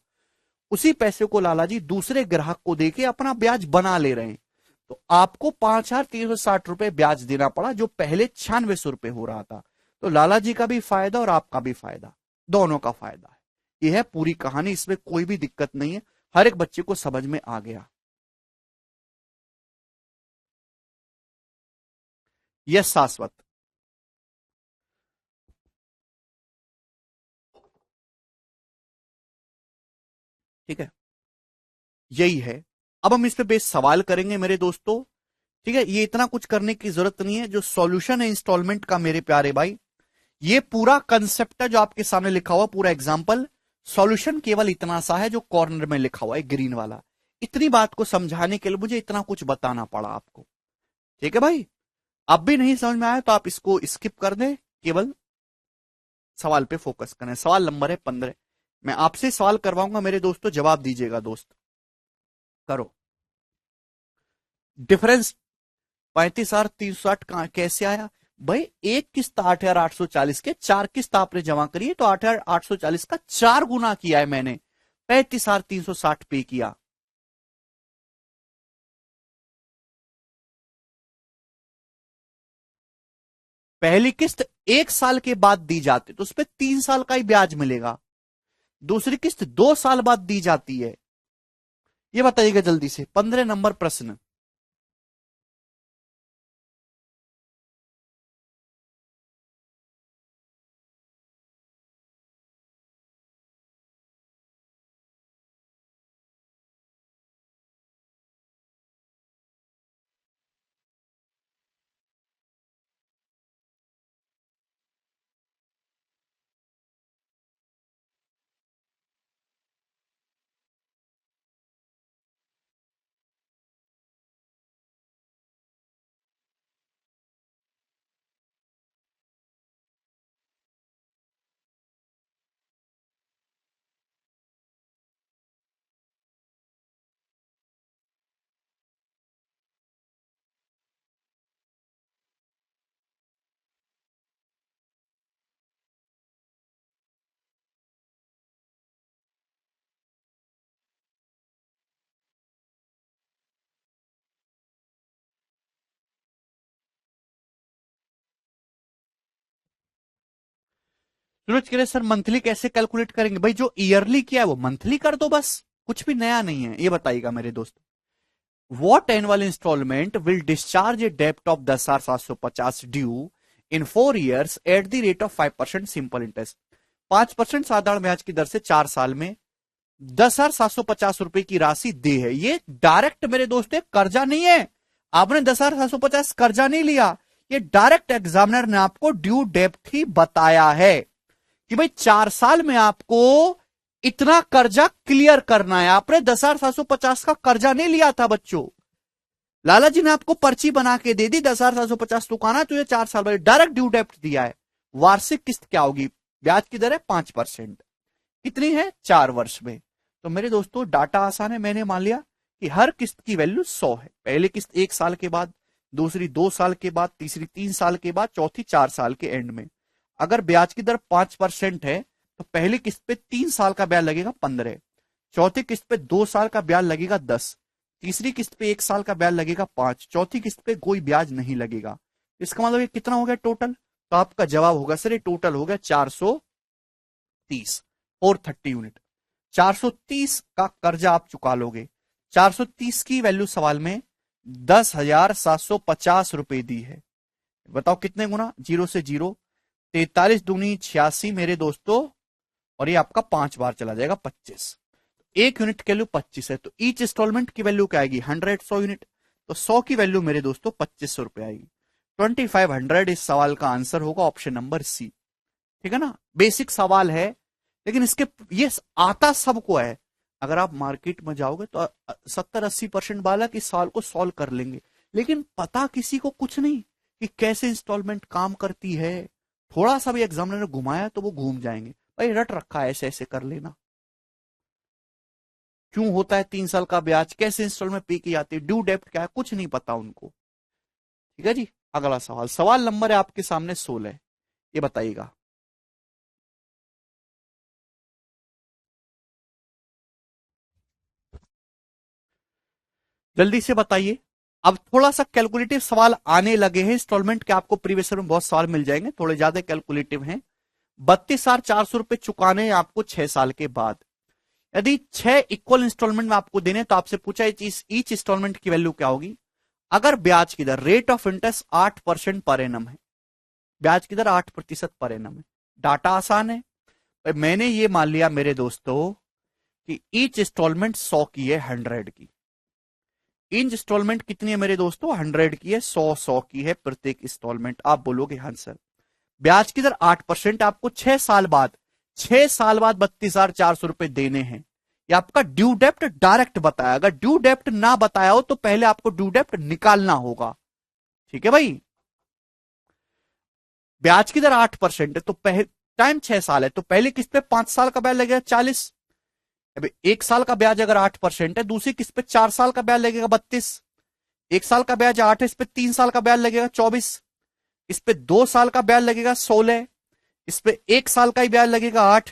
उसी पैसे को लाला जी दूसरे ग्राहक को देके अपना ब्याज बना ले रहे हैं। तो आपको 5,360 रुपए ब्याज देना पड़ा, जो पहले 9600 रुपए हो रहा था। तो लाला जी का भी फायदा और आपका भी फायदा, दोनों का फायदा है। यह है पूरी कहानी, इसमें कोई भी दिक्कत नहीं है, हर एक बच्चे को समझ में आ गया। यह शाश्वत। ठीक है, यही है। अब हम इस पे बेस सवाल करेंगे मेरे दोस्तों। ठीक है, ये इतना कुछ करने की जरूरत नहीं है। जो सॉल्यूशन है इंस्टॉलमेंट का मेरे प्यारे भाई, ये पूरा कंसेप्ट है जो आपके सामने लिखा हुआ, पूरा एग्जाम्पल। सॉल्यूशन केवल इतना सा है जो कॉर्नर में लिखा हुआ है ग्रीन वाला। इतनी बात को समझाने के लिए मुझे इतना कुछ बताना पड़ा आपको। ठीक है भाई, अब भी नहीं समझ में आया तो आप इसको स्किप कर दें, केवल सवाल पे फोकस करें। सवाल नंबर है 15। मैं आपसे सवाल करवाऊंगा मेरे दोस्तों, जवाब दीजिएगा दोस्त। करो। डिफरेंस 35,360 कैसे आया? भाई एक किस्त 8,840 के 4 किस्त आपने जमा करी है, तो 8,840 का 4 गुना किया है मैंने, 35,360 पे किया। पहली किस्त 1 साल के बाद दी जाती तो उस पर 3 साल का ही ब्याज मिलेगा। दूसरी किस्त 2 साल बाद दी जाती है। ये बताइएगा जल्दी से, 15 नंबर प्रश्न। सूरज कह रहे सर मंथली कैसे कैलकुलेट करेंगे? भाई जो ईयरली किया है वो मंथली कर दो बस, कुछ भी नया नहीं है। ये बताइएगा मेरे दोस्त, what annual instalment will discharge a डेप्ट of 10,750 due in 4 years at the rate of 5% simple interest. 5% साधारण ब्याज की दर से 4 साल में 10,750 रुपए की राशि दे है। ये डायरेक्ट मेरे दोस्त एक कर्जा नहीं है, आपने 10,750 कर्जा नहीं लिया, ये डायरेक्ट एग्जामिनर ने आपको ड्यू डेप्ट ही बताया है कि भाई 4 साल में आपको इतना कर्जा क्लियर करना है। आपने 10,750 का कर्जा नहीं लिया था बच्चों, लाला जी ने आपको पर्ची बना के दे दी 10,750 चुकाना, तो ये 4 साल बाद डायरेक्ट ड्यू डेप्ट दिया है। वार्षिक किस्त क्या होगी? ब्याज की दर है 5%, कितनी है? 4 वर्ष में। तो मेरे दोस्तों डाटा आसान है, मैंने मान लिया कि हर किस्त की वैल्यू 100 है। पहली किस्त 1 साल के बाद, दूसरी 2 साल के बाद, तीसरी 3 साल के बाद, चौथी 4 साल के एंड में। अगर ब्याज की दर 5% है तो पहली किस्त पे 3 साल का ब्याज लगेगा 15, चौथी किस्त पे 2 साल का ब्याज लगेगा 10, तीसरी किस्त पे 1 साल का ब्याज लगेगा 5, चौथी किस्त पे कोई ब्याज नहीं लगेगा। इसका मतलब ये कितना हो गया टोटल? तो आपका जवाब होगा सर ये टोटल हो गया 430, 430 यूनिट। 430 का कर्जा आप चुका लोगे। 430 की वैल्यू सवाल में 10,750 रुपए दी है। बताओ कितने गुना? जीरो से जीरो, 43 दूनी 86 मेरे दोस्तों, और ये आपका 5 बार चला जाएगा 25। एक यूनिट की वैल्यू 25 है, तो ईच इंस्टॉलमेंट की वैल्यू क्या आएगी? 100 यूनिट। तो 100 की वैल्यू मेरे दोस्तों 2500 रुपए आएगी। 2500 इस सवाल का आंसर होगा ऑप्शन नंबर सी। ठीक है ना, बेसिक सवाल है, लेकिन इसके ये आता सबको है। अगर आप मार्केट में जाओगे तो 70-80% बालक इस सवाल को सॉल्व कर लेंगे, लेकिन पता किसी को कुछ नहीं कि कैसे इंस्टॉलमेंट काम करती है। थोड़ा सा भी एग्जामिनर ने घुमाया तो वो घूम जाएंगे। भाई रट रखा है, ऐसे ऐसे कर लेना। क्यों होता है 3 साल का ब्याज, कैसे इंस्टॉलमेंट पे की जाती है, ड्यू डेप्ट क्या है, कुछ नहीं पता उनको। ठीक है जी, अगला सवाल, सवाल नंबर है आपके सामने 16, ये बताइएगा। जल्दी से बताइए। अब थोड़ा सा कैलकुलेटिव सवाल आने लगे हैं इंस्टॉलमेंट के, आपको प्रीवियस में बहुत सवाल मिल जाएंगे, थोड़े ज्यादा कैलकुलेटिव हैं। 32,400 रुपए चुकाने हैं आपको 6 साल के बाद। यदि 6 इक्वल इंस्टॉलमेंट में आपको देने, तो आपसे पूछा ईच इंस्टॉलमेंट की वैल्यू क्या होगी? अगर ब्याज की दर rate of interest 8% per annum है, ब्याज की दर 8% पर एनम है, डाटा आसान है। मैंने ये मान लिया मेरे दोस्तों कि ईच इंस्टॉलमेंट 100 की है, 100 की। इंस्टॉलमेंट कितनी है मेरे दोस्तों? 100 की है, 100 की है प्रत्येक इंस्टॉलमेंट। आप बोलोगे हाँ सर, ब्याज की दर 8%, आपको 6 साल बाद, 6 साल बाद 32,400 रुपए देने हैं। ये आपका ड्यू डेप्ट डायरेक्ट बताया। अगर ड्यू डेप्ट ना बताया हो तो पहले आपको ड्यू डेप्ट निकालना होगा। ठीक है भाई, ब्याज की दर 8% है तो टाइम 6 साल है, तो पहली किस्त पे 5 साल का ब्याज लगेगा 40। अभी 1 साल का ब्याज अगर 8% है, दूसरी किस्त पे 4 साल का ब्याज लगेगा 32। 1 साल का ब्याज 8 है, इस पे 3 साल का ब्याज लगेगा 24। इस पे 2 साल का ब्याज लगेगा 16। इस पे 1 साल का ही ब्याज लगेगा 8,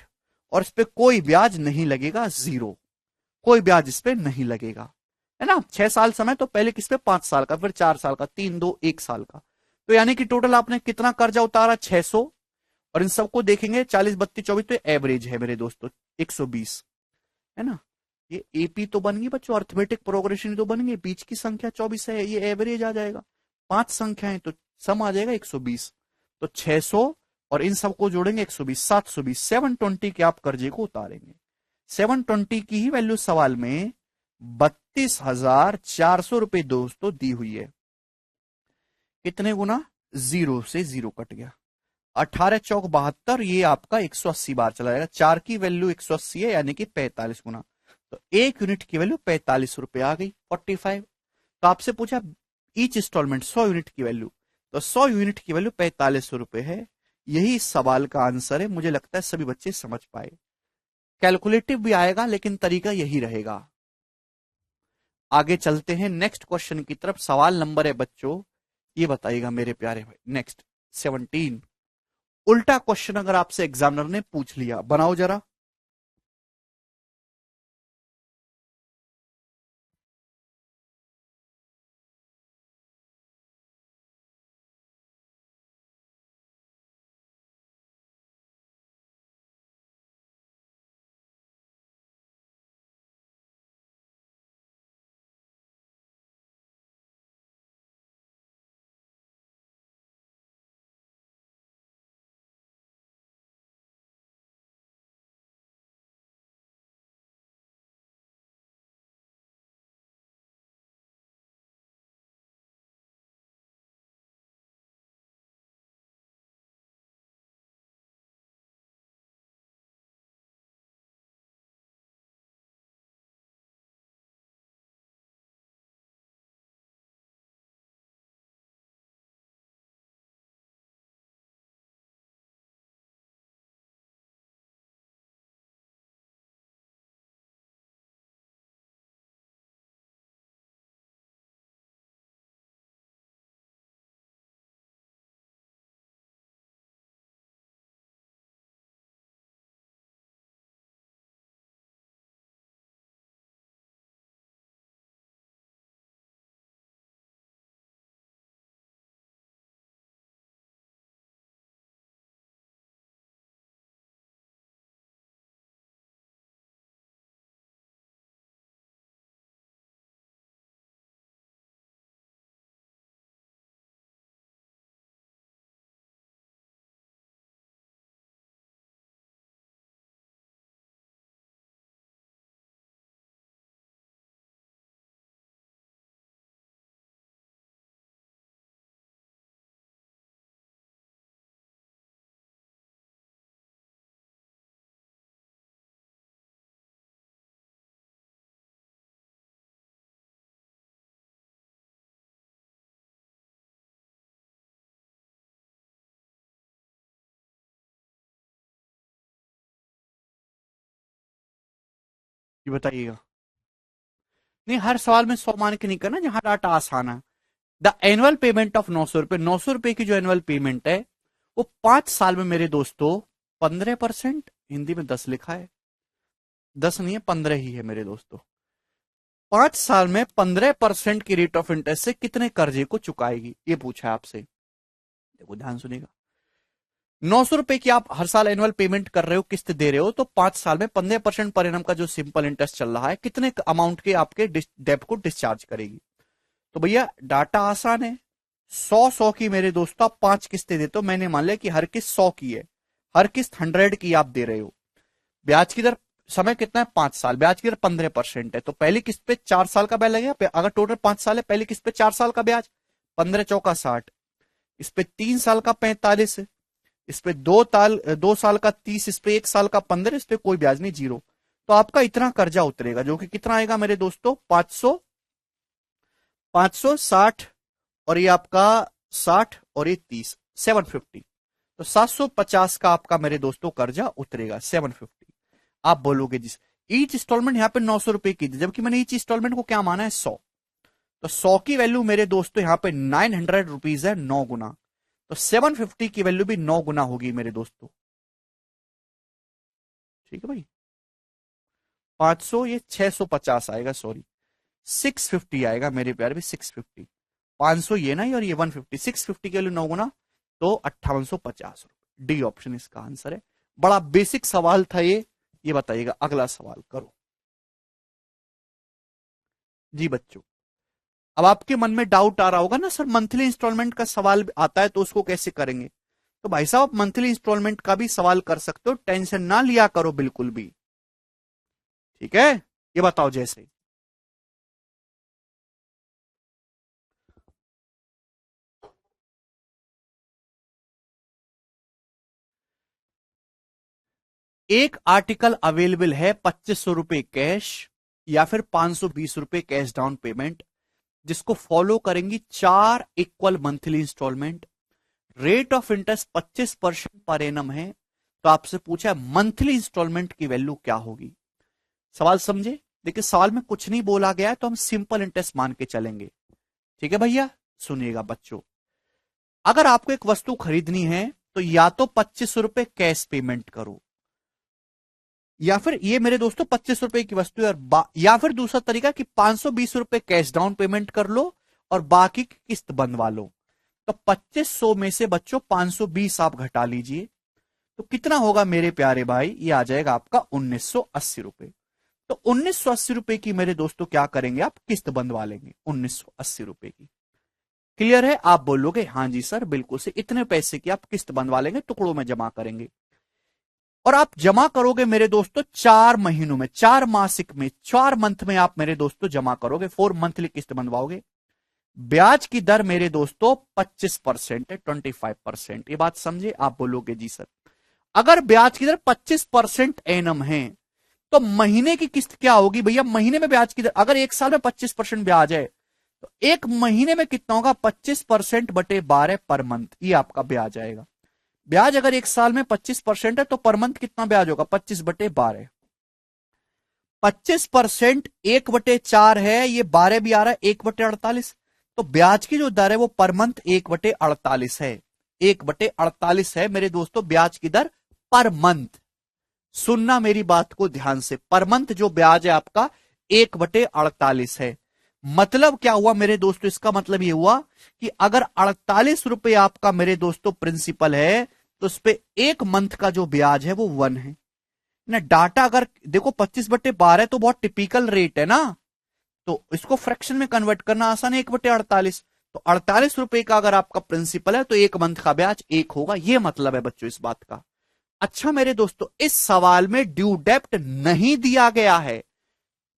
और इस पे कोई ब्याज नहीं लगेगा 0। कोई ब्याज इस पे नहीं लगेगा, है ना। 6 साल समय, तो पहले किस पे 5 साल का, फिर 4 साल का, 3, 2, 1 साल का। तो यानी कि टोटल आपने कितना कर्जा उतारा? 600। और इन सबको देखेंगे 40, 32, 24, तो एवरेज है मेरे दोस्तों 120, है ना। ये एपी तो बन गई बच्चों, अर्थमेटिक प्रोग्रेशन तो बन गई, बीच की संख्या 24 है, ये एवरेज आ जाएगा। 5 संख्याएं तो सम आ जाएगा 120। तो 600 और इन सबको जोड़ेंगे 120, 720, 720 के आप कर्जे को उतारेंगे। 720 की ही वैल्यू सवाल में 32,400 रुपए दोस्तों दी हुई है। कितने गुना? जीरो से जीरो कट गया, 18 चौक 72, ये आपका 180 बार चला जाएगा। 4 की वैल्यू 180 है, यानी कि 45 गुना। तो 1 यूनिट की वैल्यू 45 रुपए आ गई, 45। तो आपसे पूछा ईच इंस्टॉलमेंट 100 यूनिट की वैल्यू, तो 100 यूनिट की वैल्यू 4500 रुपए है। यही इस सवाल का आंसर है। मुझे लगता है सभी बच्चे समझ पाए। कैलकुलेटिव भी आएगा, लेकिन तरीका यही रहेगा। आगे चलते हैं नेक्स्ट क्वेश्चन की तरफ। सवाल नंबर है बच्चों, ये बताइएगा मेरे प्यारे भाई, नेक्स्ट 17। उल्टा क्वेश्चन अगर आपसे एग्जामिनर ने पूछ लिया, बनाओ जरा। ये बताइएगा। नहीं, हर सवाल में 100 मान के नहीं करना, जहां डाटा आसान है। द एनुअल पेमेंट ऑफ 900 रुपए, 900 रुपए की जो एनुअल पेमेंट है वो 5 साल में मेरे दोस्तों 15%, हिंदी में 10 लिखा है, 10 नहीं है 15 ही है मेरे दोस्तों। 5 साल में 15% की रेट ऑफ इंटरेस्ट से कितने कर्जे को चुकाएगी, ये पूछा है आपसे। देखो ध्यान सुनिएगा, 900 रुपए की आप हर साल एनुअल पेमेंट कर रहे हो, किस्त दे रहे हो, तो 5 साल में 15% पर एनम का जो सिंपल इंटरेस्ट चल रहा है, कितने अमाउंट के आपके डेब्ट को डिस्चार्ज करेगी। तो भैया डाटा आसान है, 100 की मेरे दोस्तों आप 5 किस्तें देते हो, मैंने मान लिया कि हर किस्त 100 की है, हर किस्त 100 की आप दे रहे हो। ब्याज की दर, समय कितना है 5 साल, ब्याज की दर 15% है, तो पहली किस्त पे 4 साल का ब्याज लगेगा। अगर टोटल 5 साल है, पहली किस्त पे 4 साल का ब्याज, 15 चौका 60, इस पे 3 साल का 45, इस पे 2 साल का 30, इस पे 1 साल का 15, इस पे कोई ब्याज नहीं, 0। तो आपका इतना कर्जा उतरेगा, जो कि कितना आएगा मेरे दोस्तों 560, और ये आपका 60 और ये 30, 750। तो 750 का आपका मेरे दोस्तों कर्जा उतरेगा, 750। आप बोलोगे जी ईच इंस्टॉलमेंट यहाँ पे 900 रुपए की थी, जबकि मैंने ईच इंस्टॉलमेंट को क्या माना है 100। तो 100 की वैल्यू मेरे दोस्तों यहाँ पे 900 रुपीज है, 9 गुना। तो 750 की वैल्यू भी 9 गुना होगी मेरे दोस्तों। ठीक है भाई, 500 ये 650 आएगा, सॉरी 650 आएगा मेरे प्यारे भी, 650। 500 ये ना, और ये 150, 650 की वैल्यू 9 गुना, तो 5850 रुपए। डी ऑप्शन इसका आंसर है। बड़ा बेसिक सवाल था ये बताइएगा। अगला सवाल करो जी बच्चों। अब आपके मन में डाउट आ रहा होगा ना, सर मंथली इंस्टॉलमेंट का सवाल आता है तो उसको कैसे करेंगे। तो भाई साहब मंथली इंस्टॉलमेंट का भी सवाल कर सकते हो, टेंशन ना लिया करो बिल्कुल भी। ठीक है, ये बताओ जैसे एक आर्टिकल अवेलेबल है 2500 रुपए कैश या फिर 520 रुपए कैश डाउन पेमेंट, जिसको फॉलो करेंगी 4 equal monthly instalment, rate of interest 25% per annum है। तो आपसे पूछा है मंथली इंस्टॉलमेंट की वैल्यू क्या होगी। सवाल समझे। देखिए सवाल में कुछ नहीं बोला गया है, तो हम सिंपल इंटरेस्ट मान के चलेंगे। ठीक है भैया, सुनिएगा बच्चों, अगर आपको एक वस्तु खरीदनी है तो या तो 2500 रुपए कैश पेमेंट करो, या फिर ये मेरे दोस्तों 2500 रुपए की वस्तु है, और या फिर दूसरा तरीका कि 520 रुपए कैश डाउन पेमेंट कर लो और बाकी की किस्त बनवा लो। तो 2500 में से बच्चों 520 आप घटा लीजिए, तो कितना होगा मेरे प्यारे भाई, ये आ जाएगा आपका 1980 रुपए। तो 1980 रुपए की मेरे दोस्तों क्या करेंगे, आप किस्त बनवा लेंगे 1980 रुपए की। क्लियर है। आप बोलोगे हाँ जी सर बिल्कुल से, इतने पैसे की आप किस्त बनवा लेंगे, टुकड़ों में जमा करेंगे, और आप जमा करोगे मेरे दोस्तों 4 महीनों में, 4 मासिक में, 4 मंथ में आप मेरे दोस्तों जमा करोगे, 4 मंथली किस्त बनवाओगे। ब्याज की दर मेरे दोस्तों 25% है, 25%। ये बात समझे। आप बोलोगे जी सर अगर ब्याज की दर 25% एनम है तो महीने की किस्त क्या होगी भैया। महीने में ब्याज की दर अगर 1 साल में 25% ब्याज है तो 1 महीने में कितना होगा, 25% बटे 12 पर मंथ, ये आपका ब्याज आएगा। ब्याज अगर 1 साल में 25% है तो पर मंथ कितना ब्याज होगा, 25 बटे 12। 25% 1/4 है, ये 12 भी आ रहा है 1/48। तो ब्याज की जो दर है वो पर मंथ 1/48 है, 1/48 है मेरे दोस्तों ब्याज की दर पर मंथ। सुनना मेरी बात को ध्यान से, पर मंथ जो ब्याज है आपका 1/48 है। मतलब क्या हुआ मेरे दोस्तों, इसका मतलब ये हुआ कि अगर 48 रुपए आपका मेरे दोस्तों प्रिंसिपल है तो उस पे 1 मंथ का जो ब्याज है वो 1 है ना। डाटा अगर देखो 25/12 तो बहुत टिपिकल रेट है ना, तो इसको फ्रैक्शन में कन्वर्ट करना आसान है, 1/48। तो 48 रुपए का अगर आपका प्रिंसिपल है तो 1 मंथ का ब्याज 1 होगा, यह मतलब है बच्चों इस बात का। अच्छा मेरे दोस्तों इस सवाल में ड्यू डेप्ट नहीं दिया गया है,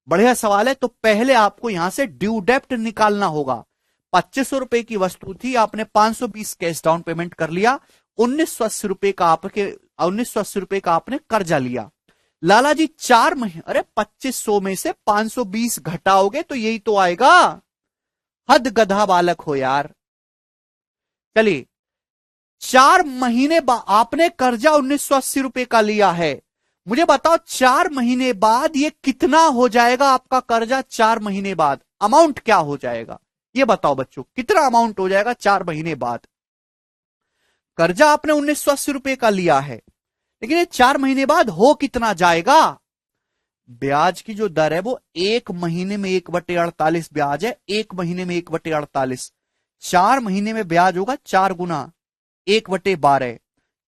बढ़िया सवाल है। तो पहले आपको यहां से ड्यू डेप्ट निकालना होगा। 2500 रुपए की वस्तु थी, आपने 520 कैश डाउन पेमेंट कर लिया, 1980 रुपए का आपके 1980 रुपए का आपने कर्जा लिया। लाला जी 4 महीने, अरे 2500 में से 520 घटाओगे तो यही तो आएगा। हद गधा बालक हो यार। चलिए 4 महीने आपने कर्जा 1980 रुपए का लिया है, मुझे बताओ 4 महीने बाद ये कितना हो जाएगा आपका कर्जा? 4 महीने बाद अमाउंट क्या हो जाएगा ये बताओ बच्चों, कितना अमाउंट हो जाएगा 4 महीने बाद? कर्जा आपने 1980 रुपए का लिया है, लेकिन ये 4 महीने बाद हो कितना जाएगा? ब्याज की जो दर है वो 1 महीने में 1/48 ब्याज है। 1 महीने में 1/48, 4 महीने में ब्याज होगा 4 गुना 1/12।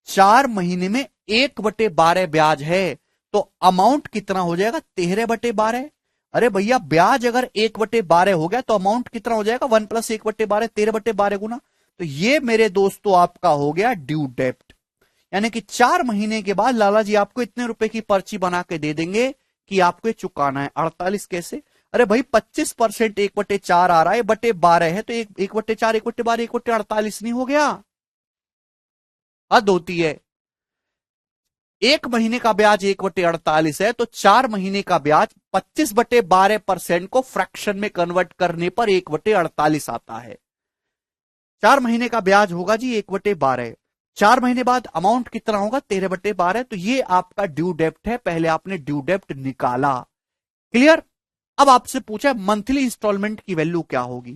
4 महीने में 1/12 ब्याज है, तो अमाउंट कितना हो जाएगा? 13/12। अरे भैया ब्याज अगर 1/12 हो गया तो अमाउंट कितना हो जाएगा? 1 + 1/12, 13/12 गुना। तो ये मेरे दोस्तों आपका हो गया ड्यू डेप्ट। यानी कि 4 महीने के बाद लाला जी आपको इतने रुपए की पर्ची बना के दे देंगे कि आपको ये चुकाना है। 48 कैसे? अरे भाई 25% 1/4 आ रहा है, बटे 12 है, तो 1/4 1/12 1/48 नहीं हो गया? हद होती है। 1 महीने का ब्याज 1/48 है, तो 4 महीने का ब्याज 25/12% को फ्रैक्शन में कन्वर्ट करने पर 1/48 आता है। 4 महीने का ब्याज होगा जी 1/12। 4 महीने बाद अमाउंट कितना होगा? 13/12। तो ये आपका ड्यू डेप्ट है, पहले आपने ड्यू डेप्ट निकाला। क्लियर? अब आपसे पूछा मंथली इंस्टॉलमेंट की वैल्यू क्या होगी।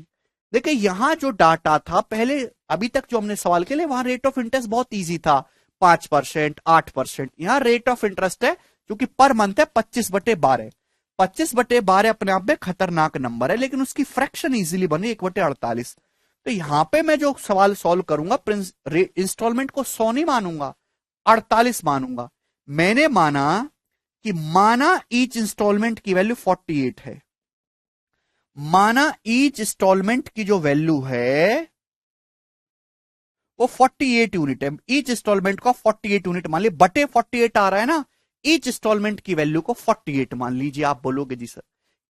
देखिए यहां जो डाटा था पहले, अभी तक जो हमने सवाल के लिए, वहां रेट ऑफ इंटरेस्ट बहुत इजी था, 5%, 8%। यहां रेट ऑफ इंटरेस्ट है क्योंकि पर मंथ है 25/12। 25/12 अपने आप में खतरनाक नंबर है, लेकिन उसकी फ्रैक्शन इजीली बनी 1/48। तो यहां पे मैं जो सवाल सॉल्व करूंगा, इंस्टॉलमेंट को 100 नहीं मानूंगा, 48 मानूंगा। मैंने माना कि माना ईच इंस्टॉलमेंट की वैल्यू 48 है। माना ईच इंस्टॉलमेंट की जो वैल्यू है वो 48 यूनिट है। ईच इंस्टॉलमेंट का 48 यूनिट मान ली, बटे 48 आ रहा है ना। ईच इंस्टॉलमेंट की वैल्यू को 48 मान लीजिए। आप बोलोगे जी सर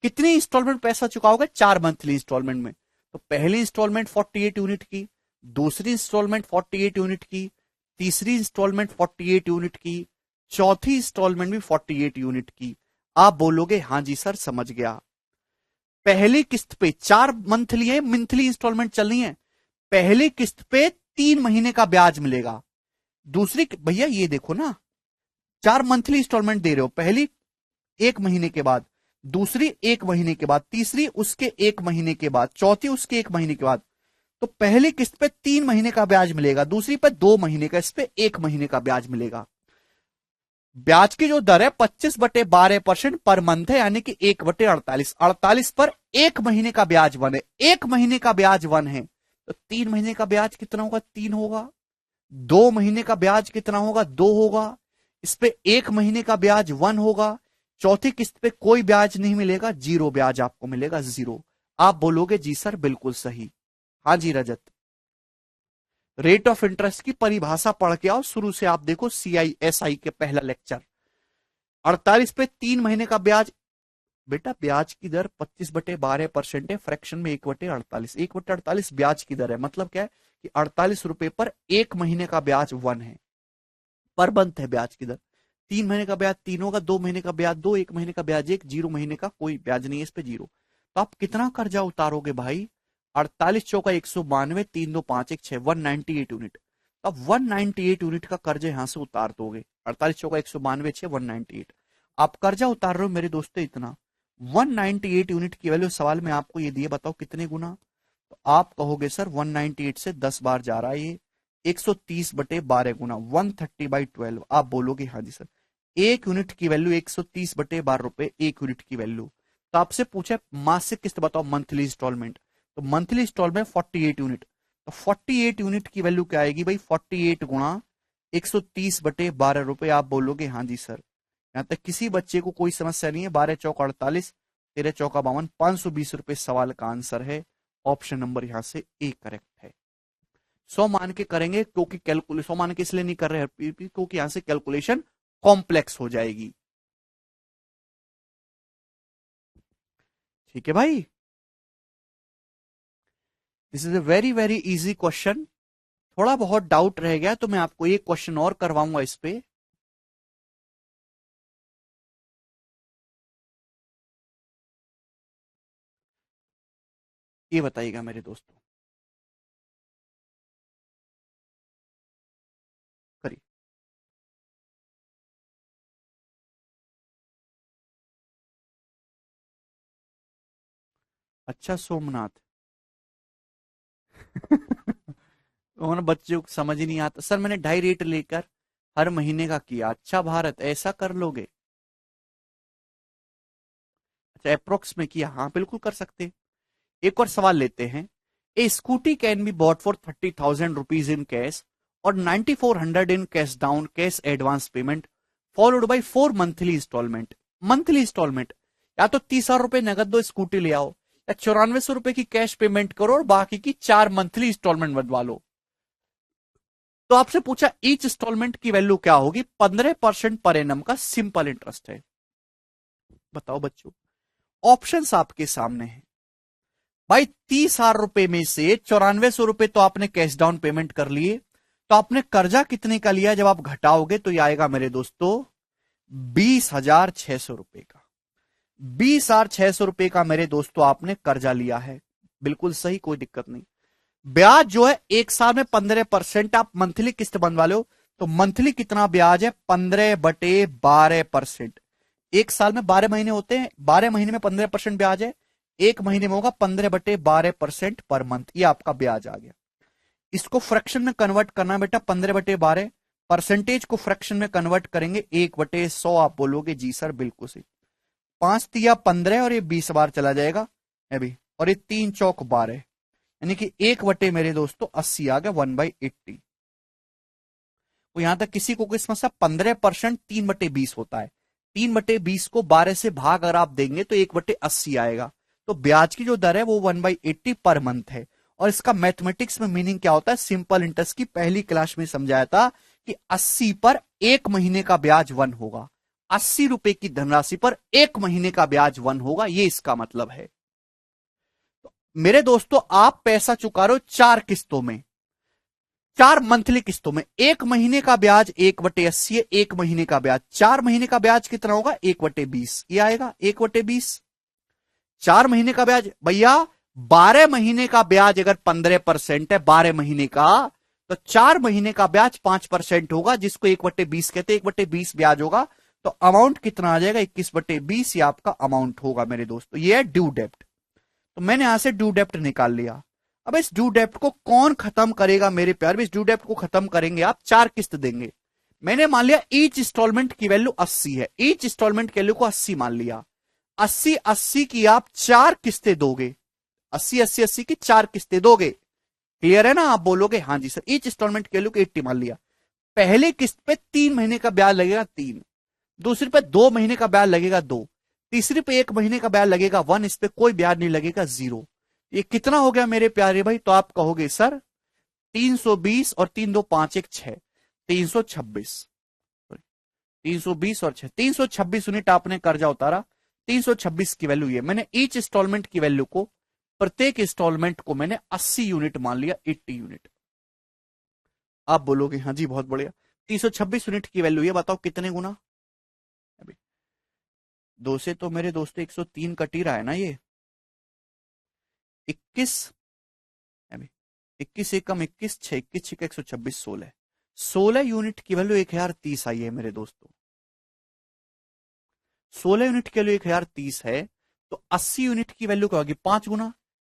कितनी इंस्टॉलमेंट पैसा चुकाओगे? 4 मंथली इंस्टॉलमेंट में। तो पहली इंस्टॉलमेंट 48 यूनिट की, दूसरी इंस्टॉलमेंट 48 यूनिट की, तीसरी इंस्टॉलमेंट 48 यूनिट की, चौथी इंस्टॉलमेंट भी 48 यूनिट की। आप बोलोगे हां जी सर समझ गया। पहली किस्त पे 4 मंथली है, मंथली इंस्टॉलमेंट चल रही है। पहली किस्त पे 3 महीने का ब्याज मिलेगा। दूसरी भैया ये देखो ना, 4 मंथली इंस्टॉलमेंट दे रहे हो, पहली 1 महीने के बाद, दूसरी 1 महीने के बाद, तीसरी उसके 1 महीने के बाद, चौथी उसके 1 महीने के बाद। तो पहली किस्त पे 3 महीने का ब्याज मिलेगा, दूसरी पे 2 महीने का, इस पे 1 महीने का ब्याज मिलेगा। ब्याज की जो दर है 25/12% पर मंथ है, यानी कि 1/48। 48 पर 1 महीने का ब्याज 1 है, 1 महीने का ब्याज 1 है, तो 3 महीने का ब्याज कितना होगा? 3 होगा। 2 महीने का ब्याज कितना होगा? 2 होगा। इस पे 1 महीने का ब्याज 1 होगा। चौथी किस्त पे कोई ब्याज नहीं मिलेगा, 0 ब्याज आपको मिलेगा, 0। आप बोलोगे जी सर बिल्कुल सही। हाँ जी रजत, रेट ऑफ इंटरेस्ट की परिभाषा पढ़ के आओ शुरू से। आप देखो CISI के पहला लेक्चर। 48 पे 3 महीने का ब्याज, बेटा ब्याज की दर 25/12% है, फ्रैक्शन में 1/48। 1/48 ब्याज की दर है, मतलब क्या है कि 48 रुपए पर 1 महीने का ब्याज 1 है, पर मंथ है ब्याज की दर। 3 महीने का ब्याज 3 होगा, 2 महीने का ब्याज 2, 1 महीने का ब्याज 1, 0 महीने का कोई ब्याज नहीं है, इस पे 0। तो आप कितना कर्जा उतारोगे भाई? 48 चौका 192, 3 2 5 1 6, 198 यूनिट। तो आप 198 यूनिट का कर्जा यहां से उतार दोगे। 48 चौका 192 6, 198। आप कर्जा उतार रहे हो मेरे दोस्तों इतना, 198 यूनिट की वैल्यू। सवाल में आपको ये दिए, बताओ कितने गुना? तो आप कहोगे सर 198 से 10 बार जा रहा है ये, 130/12 गुना 130/12। आप बोलोगे हाँ जी सर। 1 यूनिट की वैल्यू 130/12 रुपए, 1 यूनिट की वैल्यू। तो आपसे पूछा मासिक किस्त बताओ, मंथली इंस्टॉलमेंट। तो मंथली इंस्टॉलमेंट 48 यूनिट। तो 48 यूनिट की वैल्यू क्या आएगी भाई? 48 गुणा 130/12 रुपए। आप बोलोगे हाँ जी सर। यहां तक किसी बच्चे को कोई समस्या नहीं है। 12 चौक 48, 13 चौका 52, 520 रुपए सवाल का आंसर है। ऑप्शन नंबर यहां से ए करेक्ट है। 100 मान के करेंगे क्योंकि कैलकुलेशन, 100 मान के इसलिए नहीं कर रहे हैं क्योंकि यहां से कैलकुलेशन कॉम्प्लेक्स हो जाएगी। ठीक है भाई, this is a very very easy question. थोड़ा बहुत डाउट रह गया तो मैं आपको एक क्वेश्चन और करवाऊंगा इस पे। ये बताइएगा मेरे दोस्तों, करिए। अच्छा सोमनाथ। उन बच्चों को समझ ही नहीं आता सर, मैंने 2.5 रेट लेकर हर महीने का किया। अच्छा भारत, ऐसा कर लोगे? अच्छा अप्रोक्स में किया, हाँ बिल्कुल कर सकते। एक और सवाल लेते हैं। A scooty can be bought for 30,000 rupees in cash और 9400 in cash down cash advance payment followed by 4 monthly installment. Monthly installment, या तो 30,000 रुपए नगद दो स्कूटी ले आओ, या 9400 रुपए की कैश पेमेंट करो और बाकी की 4 मंथली इंस्टॉलमेंट बनवा लो। तो आपसे पूछा ईच इंस्टॉलमेंट की वैल्यू क्या होगी? 15% पर एनम का सिंपल इंटरेस्ट है। बताओ बच्चों, ऑप्शंस आपके सामने है। भाई 30,000 रुपए में से 9400 रुपए तो आपने कैश डाउन पेमेंट कर लिए, तो आपने कर्जा कितने का लिया? जब आप घटाओगे तो ये आएगा मेरे दोस्तों 20,600 रुपए का। 20,600 रुपए का मेरे दोस्तों आपने कर्जा लिया है। बिल्कुल सही, कोई दिक्कत नहीं। ब्याज जो है एक साल में 15%, आप मंथली किस्त बनवा लो तो मंथली कितना ब्याज है? 15/12%। एक साल में 12 महीने होते हैं, 12 महीने में 15% ब्याज है, एक महीने में होगा 15/12% पर मंथ। ये आपका ब्याज आ गया। इसको फ्रैक्शन में कन्वर्ट करना बेटा, 15/12 परसेंटेज को फ्रैक्शन में कन्वर्ट करेंगे 1/100। आप बोलोगे जी सर बिल्कुल सही। 5 तिया 15 और ये 20 बार चला जाएगा अभी, और ये 3 चौक 12, यानी कि 1/, मेरे दोस्तों 80 आ गया, 1/80। तो यहां तक किसी को कोई समस्या? 15% 3/20 होता है। 3/20 को 12 से भाग अगर आप देंगे तो 1/80 आएगा। तो ब्याज की जो दर है वो 1/80 पर मंथ है। और इसका मैथमेटिक्स में मीनिंग क्या होता है? सिंपल इंटरेस्ट की पहली क्लास में समझाया था कि 80 पर एक महीने का ब्याज 1 होगा। 80 रुपए की धनराशि पर एक महीने का ब्याज 1 होगा, ये इसका मतलब है। तो मेरे दोस्तों आप पैसा चुका रहे हो 4 किस्तों में, 4 मंथली किस्तों में। एक महीने का ब्याज 1/80 है, एक महीने का ब्याज। 4 महीने का ब्याज कितना होगा? 1/20 ये आएगा, 1/20। 4 महीने का ब्याज भैया, 12 महीने का ब्याज अगर 15% है 12 महीने का, तो 4 महीने का ब्याज 5% होगा, जिसको 1/20 कहते हैं। 1/20 ब्याज होगा तो अमाउंट कितना आ जाएगा? 21/20 ये आपका अमाउंट होगा मेरे दोस्तों। ये है ड्यू डेप्ट। तो मैंने यहां से ड्यू डेप्ट निकाल लिया। अब इस ड्यू डेप्ट को कौन खत्म करेगा मेरे प्यार? इस ड्यू डेप्ट को खत्म करेंगे आप, 4 किस्त देंगे। मैंने मान लिया ईच इंस्टॉलमेंट की वैल्यू 80 है, ईच इंस्टॉलमेंट की वैल्यू को 80 मान लिया। 80/80 की आप 4 किस्तें दोगे, 80/80/80 की 4 किस्तें दोगे। क्लियर है ना? आप बोलोगे हाँ जी सर। ईच इंस्टॉलमेंट की वैल्यू को 80 मान लिया। पहले किस्त पे 3 महीने का ब्याज लगेगा 3, दूसरी पे 2 महीने का ब्याज लगेगा 2, तीसरी पे 1 महीने का ब्याज लगेगा 1, इस पे कोई ब्याज नहीं लगेगा 0। ये कितना हो गया मेरे प्यारे भाई? तो आप कहोगे सर 320 और 3 2 5 1 6, 326। 320 और 6, 326 यूनिट आपने कर्जा उतारा। 326 की वैल्यू ये, मैंने ईच इंस्टॉलमेंट की वैल्यू को, प्रत्येक इंस्टॉलमेंट को मैंने 80 यूनिट मान लिया, 80 यूनिट। आप बोलोगे हाँ जी बहुत बढ़िया। 326 यूनिट की वैल्यू, ये बताओ कितने गुना? अभी 2 से तो मेरे दोस्तों 103 कट ही रहा है ना ये। 21, अभी 21 एकम 21 6, 21 6 126, 16, 16 यूनिट की वैल्यू 1030 आई है मेरे दोस्तों। 16 यूनिट के लिए 1030 है, तो 80 यूनिट की वैल्यू क्या होगी? 5 गुना।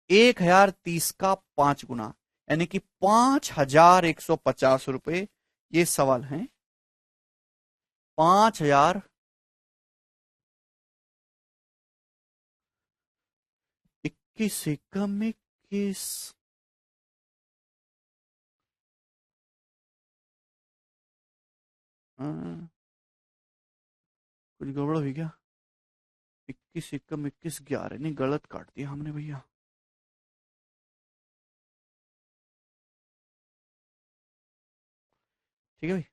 1030 का 5 गुना, यानी कि 5,150 रुपए। ये सवाल है 5,000, 21 एकम 21, हाँ, कुछ गड़बड़ हुई क्या? 21 एकम 21 11, नहीं गलत काट दिया हमने भैया। ठीक है भाई।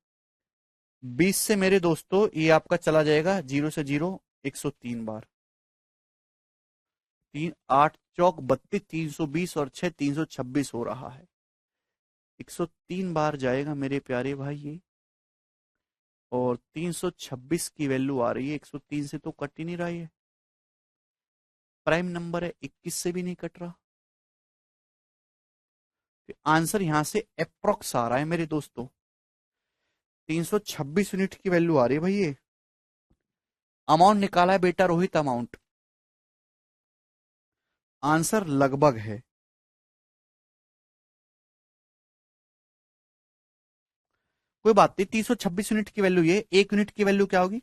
20 से मेरे दोस्तों ये आपका चला जाएगा 0 से 0 103 बार, 3 8 चौक 32, 320 और 6 326 हो रहा है। 103 बार जाएगा मेरे प्यारे भाई ये, और 326 की वैल्यू आ रही है। 103 से तो कट ही नहीं रहा है, प्राइम नंबर है, 21 से भी नहीं कट रहा। तो आंसर यहां से अप्रोक्स आ रहा है मेरे दोस्तों। 326 यूनिट की वैल्यू आ रही है भाई ये। अमाउंट निकाला है बेटा रोहित, अमाउंट आंसर लगभग है। कोई बात नहीं, 326 यूनिट की वैल्यू ये, एक यूनिट की वैल्यू क्या होगी?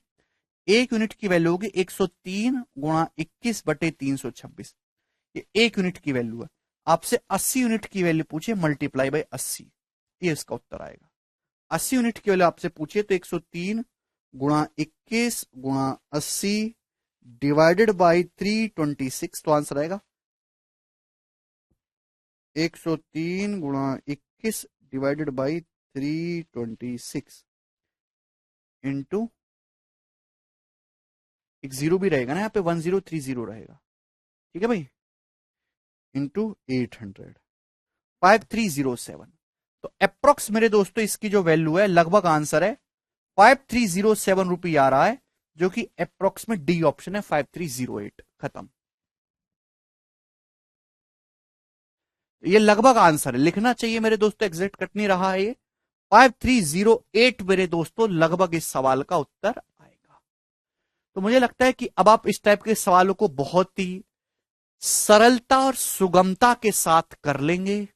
एक यूनिट की वैल्यू होगी 103 गुणा 21 बटे 326। ये एक यूनिट की वैल्यू है। आपसे 80 यूनिट की वैल्यू पूछे, मल्टीप्लाई बाय 80, ये इसका उत्तर आएगा। 80 यूनिट की वैल्यू आपसे पूछिए तो 103 गुणा 21 गुणा 80 डिवाइडेड बाई 326, तो आंसर आएगा 103 गुणा 21 डिवाइडेड बाई 326 इंटू, एक जीरो भी रहेगा ना यहाँ पे, 1030 रहेगा, ठीक है भाई, इंटू 800, 5307। तो अप्रोक्स मेरे दोस्तों इसकी जो वैल्यू है, लगभग आंसर है 5307 रुपये आ रहा है, जो कि अप्रोक्स में डी ऑप्शन है, 5308। खत्म। ये लगभग आंसर है, लिखना चाहिए मेरे दोस्तों, एग्जैक्ट कट नहीं रहा है ये। 5308 मेरे दोस्तों लगभग इस सवाल का उत्तर आएगा। तो मुझे लगता है कि अब आप इस टाइप के सवालों को बहुत ही सरलता और सुगमता के साथ कर लेंगे।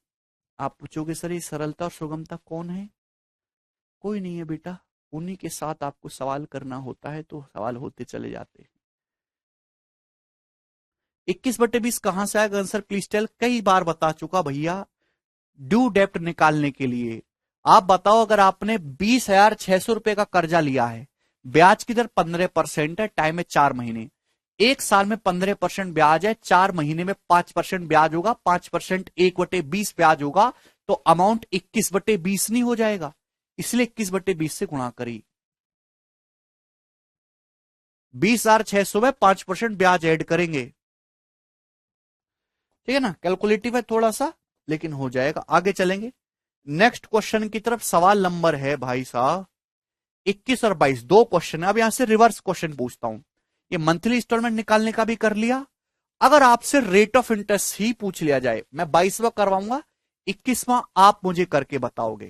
आप पूछोगे सर ये सरलता और सुगमता कौन है? कोई नहीं है बेटा, उन्हीं के साथ आपको सवाल करना होता है, तो सवाल होते चले जाते हैं। 21/20 कहां से आएगा आंसर, प्लीज टेल। कई बार बता चुका भैया, ड्यू डेप्ट निकालने के लिए आप बताओ, अगर आपने 20,600 रुपए का कर्जा लिया है, ब्याज की दर 15% है, टाइम है 4 महीने, एक साल में 15% ब्याज है, 4 महीने में 5% ब्याज होगा, 5% 1/20 ब्याज होगा, तो अमाउंट 21/20 नहीं हो जाएगा? इसलिए 21/20 से गुणा करी। 20,600 में 5% ब्याज ऐड करेंगे, ठीक है ना, कैलकुलेटिव है थोड़ा सा, लेकिन हो जाएगा। आगे चलेंगे नेक्स्ट क्वेश्चन की तरफ। सवाल नंबर है भाई साहब 21 और 22, दो क्वेश्चन है। अब यहां से रिवर्स क्वेश्चन पूछता हूं। ये मंथली इंस्टॉलमेंट निकालने का भी कर लिया। अगर आपसे रेट ऑफ इंटरेस्ट ही पूछ लिया जाए, मैं 22वां करवाऊंगा, 21वां आप मुझे करके बताओगे,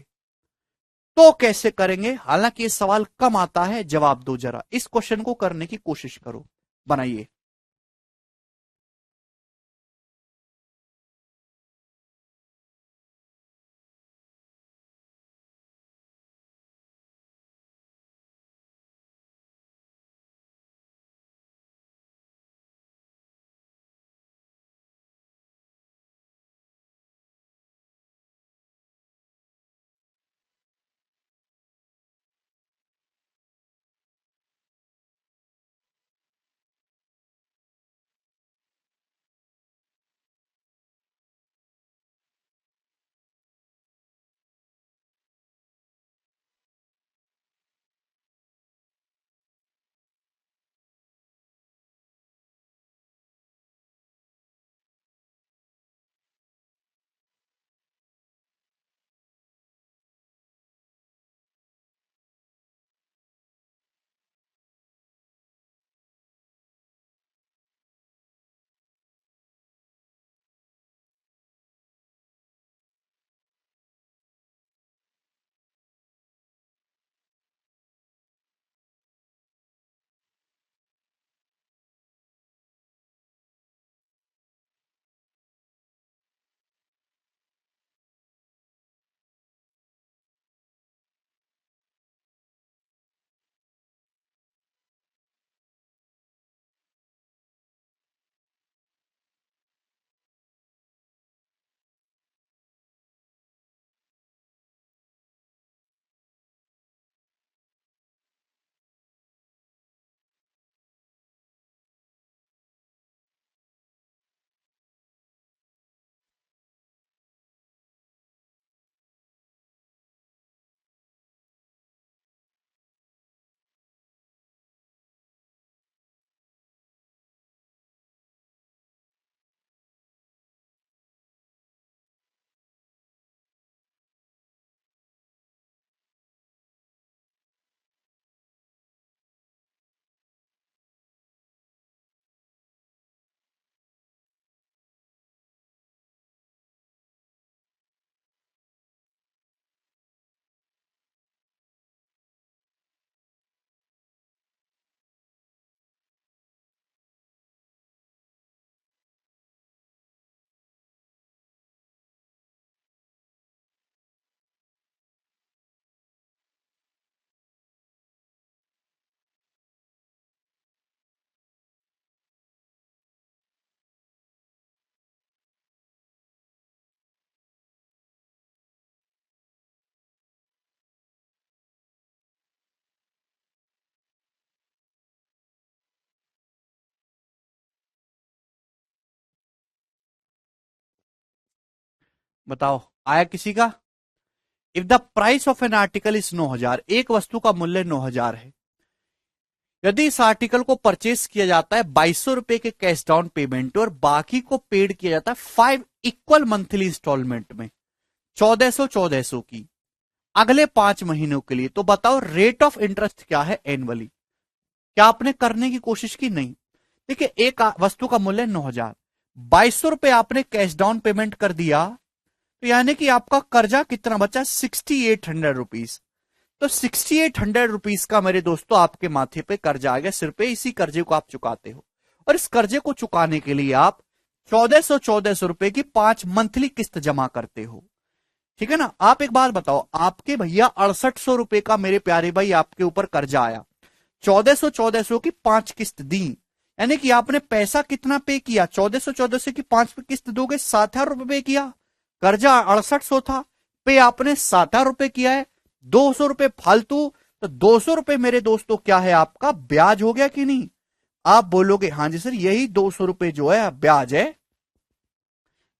तो कैसे करेंगे? हालांकि ये सवाल कम आता है, जवाब दो जरा, इस क्वेश्चन को करने की कोशिश करो, बनाइए। बताओ आया किसी का? If the price of an article is 9,000, एक वस्तु का मूल्य 9,000 है। यदि इस आर्टिकल को परचेस किया जाता है 2,200 के कैश डाउन पेमेंट और बाकी को पेड किया जाता है 5 इक्वल मंथली इंस्टॉलमेंट में 1400 की अगले 5 महीनों के लिए, तो बताओ रेट ऑफ इंटरेस्ट क्या है एनुअली? क्या आपने करने की कोशिश की? नहीं। देखिए, एक वस्तु का मूल्य 9,000, 2,200 आपने कैश डाउन पेमेंट कर दिया, तो यानी कि आपका कर्जा कितना बचा? 6,800 रुपीज। तो 6,800 रुपीज का मेरे दोस्तों आपके माथे पे कर्जा आ गया, सिर पे। इसी कर्जे को आप चुकाते हो और इस कर्जे को चुकाने के लिए आप 1,400 रुपए की 5 मंथली किस्त जमा करते हो। ठीक है ना? आप एक बात बताओ, आपके भैया 6,800 रुपए का मेरे प्यारे भाई आपके ऊपर कर्जा आया, 1,400 की 5 किस्त दी, यानी कि आपने पैसा कितना पे किया? 1,400 की 5 किस्त दोगे 7,000 रुपए पे किया। कर्जा 6,800 था, पे आपने 7,000 रुपए किया है, 200 रुपए फालतू। तो 200 रुपए मेरे दोस्तों क्या है? आपका ब्याज हो गया कि नहीं? आप बोलोगे हाँ जी सर, यही 200 रुपए जो है ब्याज है।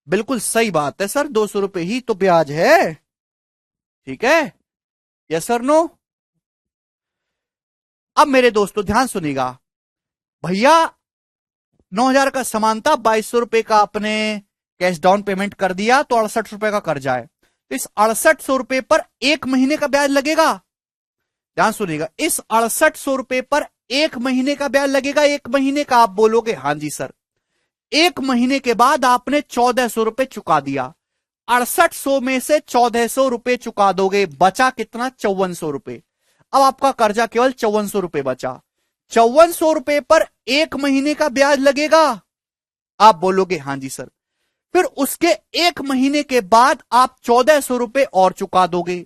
बिल्कुल सही बात है सर, 200 रुपए ही तो ब्याज है। ठीक है, यस सर नो? अब मेरे दोस्तों ध्यान सुनिएगा, भैया 9,000 का सामान था, 2,200 रुपए का आपने कैश डाउन पेमेंट कर दिया, तो 68 रुपए का कर्जा है। तो इस 6800 रुपए पर 1 महीने का ब्याज लगेगा। ध्यान सुनिएगा, इस 6800 रुपए पर 1 महीने का ब्याज लगेगा। 1 महीने का? आप बोलोगे हाँ जी सर। 1 महीने के बाद आपने 1,400 रुपए चुका दिया, 6800 में से 1,400 रुपए चुका दोगे, बचा कितना? 5,400 रुपए। अब आपका कर्जा केवल 5,400 रुपए बचा। 5,400 रुपए पर 1 महीने का ब्याज लगेगा। आप बोलोगे हाँ जी सर। फिर उसके 1 महीने के बाद आप 1,400 रुपए और चुका दोगे,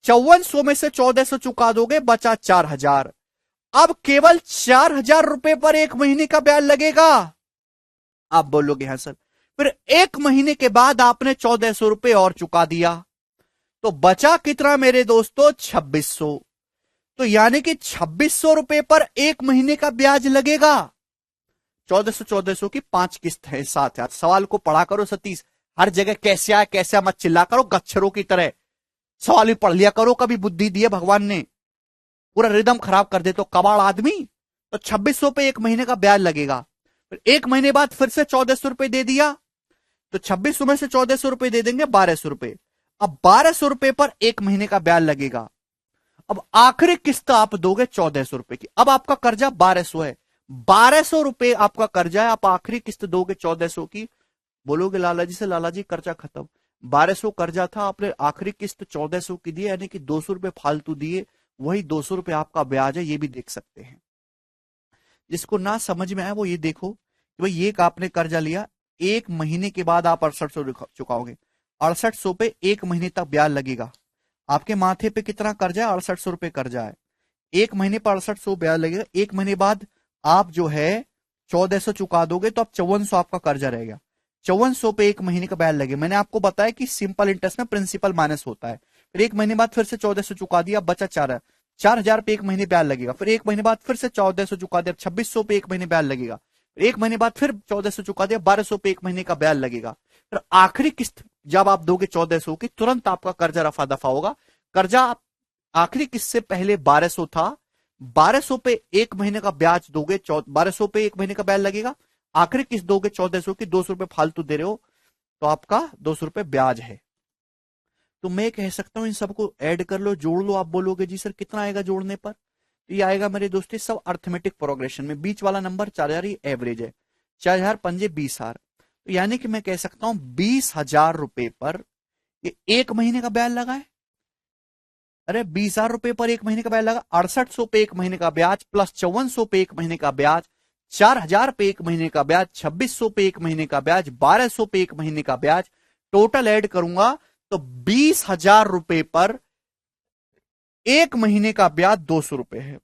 5,400 में से 1,400 चुका दोगे, बचा 4,000। अब केवल 4,000 रुपए पर 1 महीने का ब्याज लगेगा। आप बोलोगे हाँ सर। फिर 1 महीने के बाद आपने 1,400 रुपए और चुका दिया, तो बचा कितना मेरे दोस्तों? 2,600। तो यानी कि 2,600 रुपए पर 1 महीने का ब्याज लगेगा। 1,400 की 5 किस्त है, 7,000। सवाल को पढ़ा करो सतीश, हर जगह कैसे आया कैसे मत चिल्ला करो गच्छरों की तरह। सवाल भी पढ़ लिया करो, कभी बुद्धि दी है भगवान ने, पूरा रिदम खराब कर दे तो कबाड़ आदमी। तो 2,600 पे 1 महीने का ब्याज लगेगा। फिर 1 महीने बाद फिर से 1,400 रुपए दे दिया, तो 2,600 में से 1,400 रुपए दे देंगे, 1,200 रुपए। अब 1,200 रुपए पर 1 महीने का ब्याज लगेगा। अब आखिरी किस्त आप दोगे 1,400 रुपए की। अब आपका कर्जा 1,200 है, 1,200 रुपए आपका कर्जा है, आप आखिरी किस्त दोगे 1,400 की। बोलोगे लाला जी से, लाला जी कर्जा खत्म। 1,200 कर्जा था, आपने आखिरी किस्त 1,400 की दी, यानी कि 200 रुपए फालतू दिए, वही 200 रुपए आपका ब्याज है। ये भी देख सकते हैं। जिसको ना समझ में आए वो ये देखो कि भाई ये आपने कर्जा लिया, 1 महीने के बाद आप 6,800 चुकाओगे, 6,800 पे 1 महीने तक ब्याज लगेगा। आपके माथे पे कितना कर्जा है? 6,800 रुपए कर्जा है। 1 महीने पर 6,800 ब्याज लगेगा। 1 महीने बाद आप जो है 1,400 चुका दोगे, तो अब 5,400 आपका कर्जा रहेगा। 5,400 पे 1 महीने का ब्याज लगे। मैंने आपको बताया कि सिंपल इंटरेस्ट में प्रिंसिपल माइनस होता है। फिर 1 महीने बाद फिर से 1,400 चुका दिया, बचा 4,000 पे 1 महीने ब्याज लगेगा। फिर 1 महीने बाद फिर से 1,400 चुका दिया, 2,600 पे 1 महीने ब्याज लगेगा। 1 महीने बाद फिर 1,400 चुका दिया, 1,200 पे 1 महीने का ब्याज लगेगा। फिर आखिरी किस्त जब आप दोगे 1,400 की, तुरंत आपका कर्जा रफा दफा होगा। कर्जा आखिरी किस्त से पहले 1,200 था, 1,200 पे 1 महीने का ब्याज दोगे, 1,200 पे 1 महीने का ब्याज लगेगा। आखिरी किस्त दोगे 1,400 की, 200 रुपए फालतू दे रहे हो, तो आपका 200 रुपए ब्याज है। तो मैं कह सकता हूं इन सबको ऐड कर लो, जोड़ लो। आप बोलोगे जी सर कितना आएगा जोड़ने पर? तो ये आएगा मेरे दोस्तों सब अर्थमेटिक प्रोग्रेशन में, बीच वाला नंबर 4,000 ही एवरेज है, 4,000 पंजे 20,000। तो यानी कि मैं कह सकता हूं 20,000 रुपए पर ये 1 महीने का ब्याज लगा है। अरे 20,000 रुपए पर 1 महीने का ब्याज लगा, 6,800 पे 1 महीने का ब्याज, प्लस 5,400 पे 1 महीने का ब्याज, 4,000 पे 1 महीने का ब्याज, 2,600 पे 1 महीने का ब्याज, 1,200 पे 1 महीने का ब्याज, टोटल ऐड करूंगा तो 20,000 रुपए पर 1 महीने का ब्याज 200 रुपए है।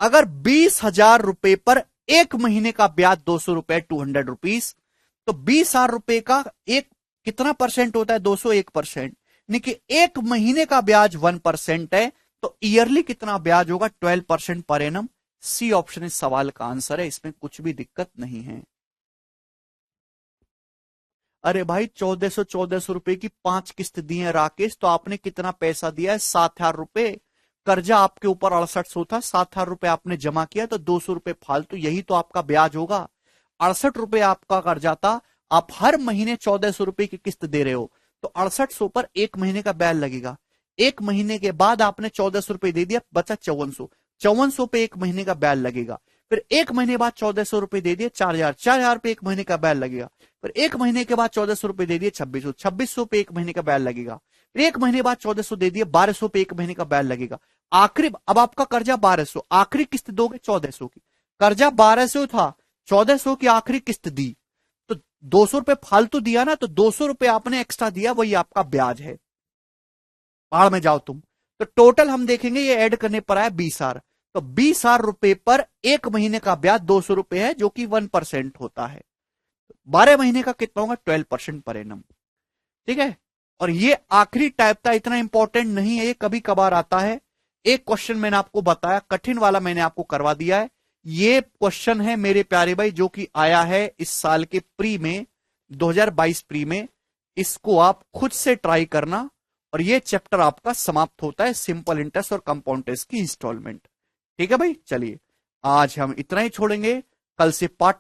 अगर 20,000 रुपए पर 1 महीने का ब्याज 200 रुपए, 200 रुपीज, तो 20,000 रुपए का एक कितना परसेंट होता है? 201%। यानी कि 1 महीने का ब्याज 1% है, तो ईयरली कितना ब्याज होगा? 12% पर एनम। सी ऑप्शन इस सवाल का आंसर है, इसमें कुछ भी दिक्कत नहीं है। अरे भाई 1400 रुपए की 5 किस्त दी है राकेश, तो आपने कितना पैसा दिया है? 7,000 रुपए। कर्जा आपके ऊपर 6800 था, 7,000 रुपए आपने जमा किया, तो 200 रुपए फालतू, यही तो आपका ब्याज होगा। 68 रुपए आपका कर्जा था, आप हर महीने 1400 रुपए की किस्त दे रहे हो, तो 6800 पर एक महीने का ब्याज लगेगा। एक महीने के बाद आपने 1400 रुपए दे दिया, बचा 5400। 5400 पे एक महीने का ब्याज लगेगा। फिर एक महीने बाद 1400 रुपए दे दिए, 4000। 4000 पे एक महीने का ब्याज लगेगा। फिर एक महीने के बाद 1400 रुपए दे दिए, 2600। 2600 पे एक महीने का ब्याज लगेगा। फिर एक महीने बाद 1400 दे दिए, 1200 पे एक महीने का ब्याज लगेगा। आखिरी, अब आपका कर्जा 1200, आखिरी किस्त दोगे 1400 की। कर्जा 1200 था, 1400 की आखिरी किस्त दी, तो 200 रुपए फालतू दिया ना, तो 200 रुपए आपने एक्स्ट्रा दिया, वही आपका ब्याज है। पहाड़ में जाओ तुम। तो टोटल हम देखेंगे, ये ऐड करने पर आया 20,000। तो 20,000 रुपए पर एक महीने का ब्याज 200 रुपए है, जो कि 1% होता है। 12 महीने का कितना होगा? 12% पर एनम। ठीक है। और ये आखिरी टाइप था, इतना इंपॉर्टेंट नहीं है, ये कभी कभार आता है। एक क्वेश्चन मैंने आपको बताया, कठिन वाला मैंने आपको करवा दिया है। ये क्वेश्चन है मेरे प्यारे भाई, जो कि आया है इस साल के प्री में, 2022 प्री में। इसको आप खुद से ट्राई करना, और ये चैप्टर आपका समाप्त होता है, सिंपल इंटरेस्ट और कंपाउंड इंटरेस्ट की इंस्टॉलमेंट। ठीक है भाई, चलिए आज हम इतना ही छोड़ेंगे। कल से पार्ट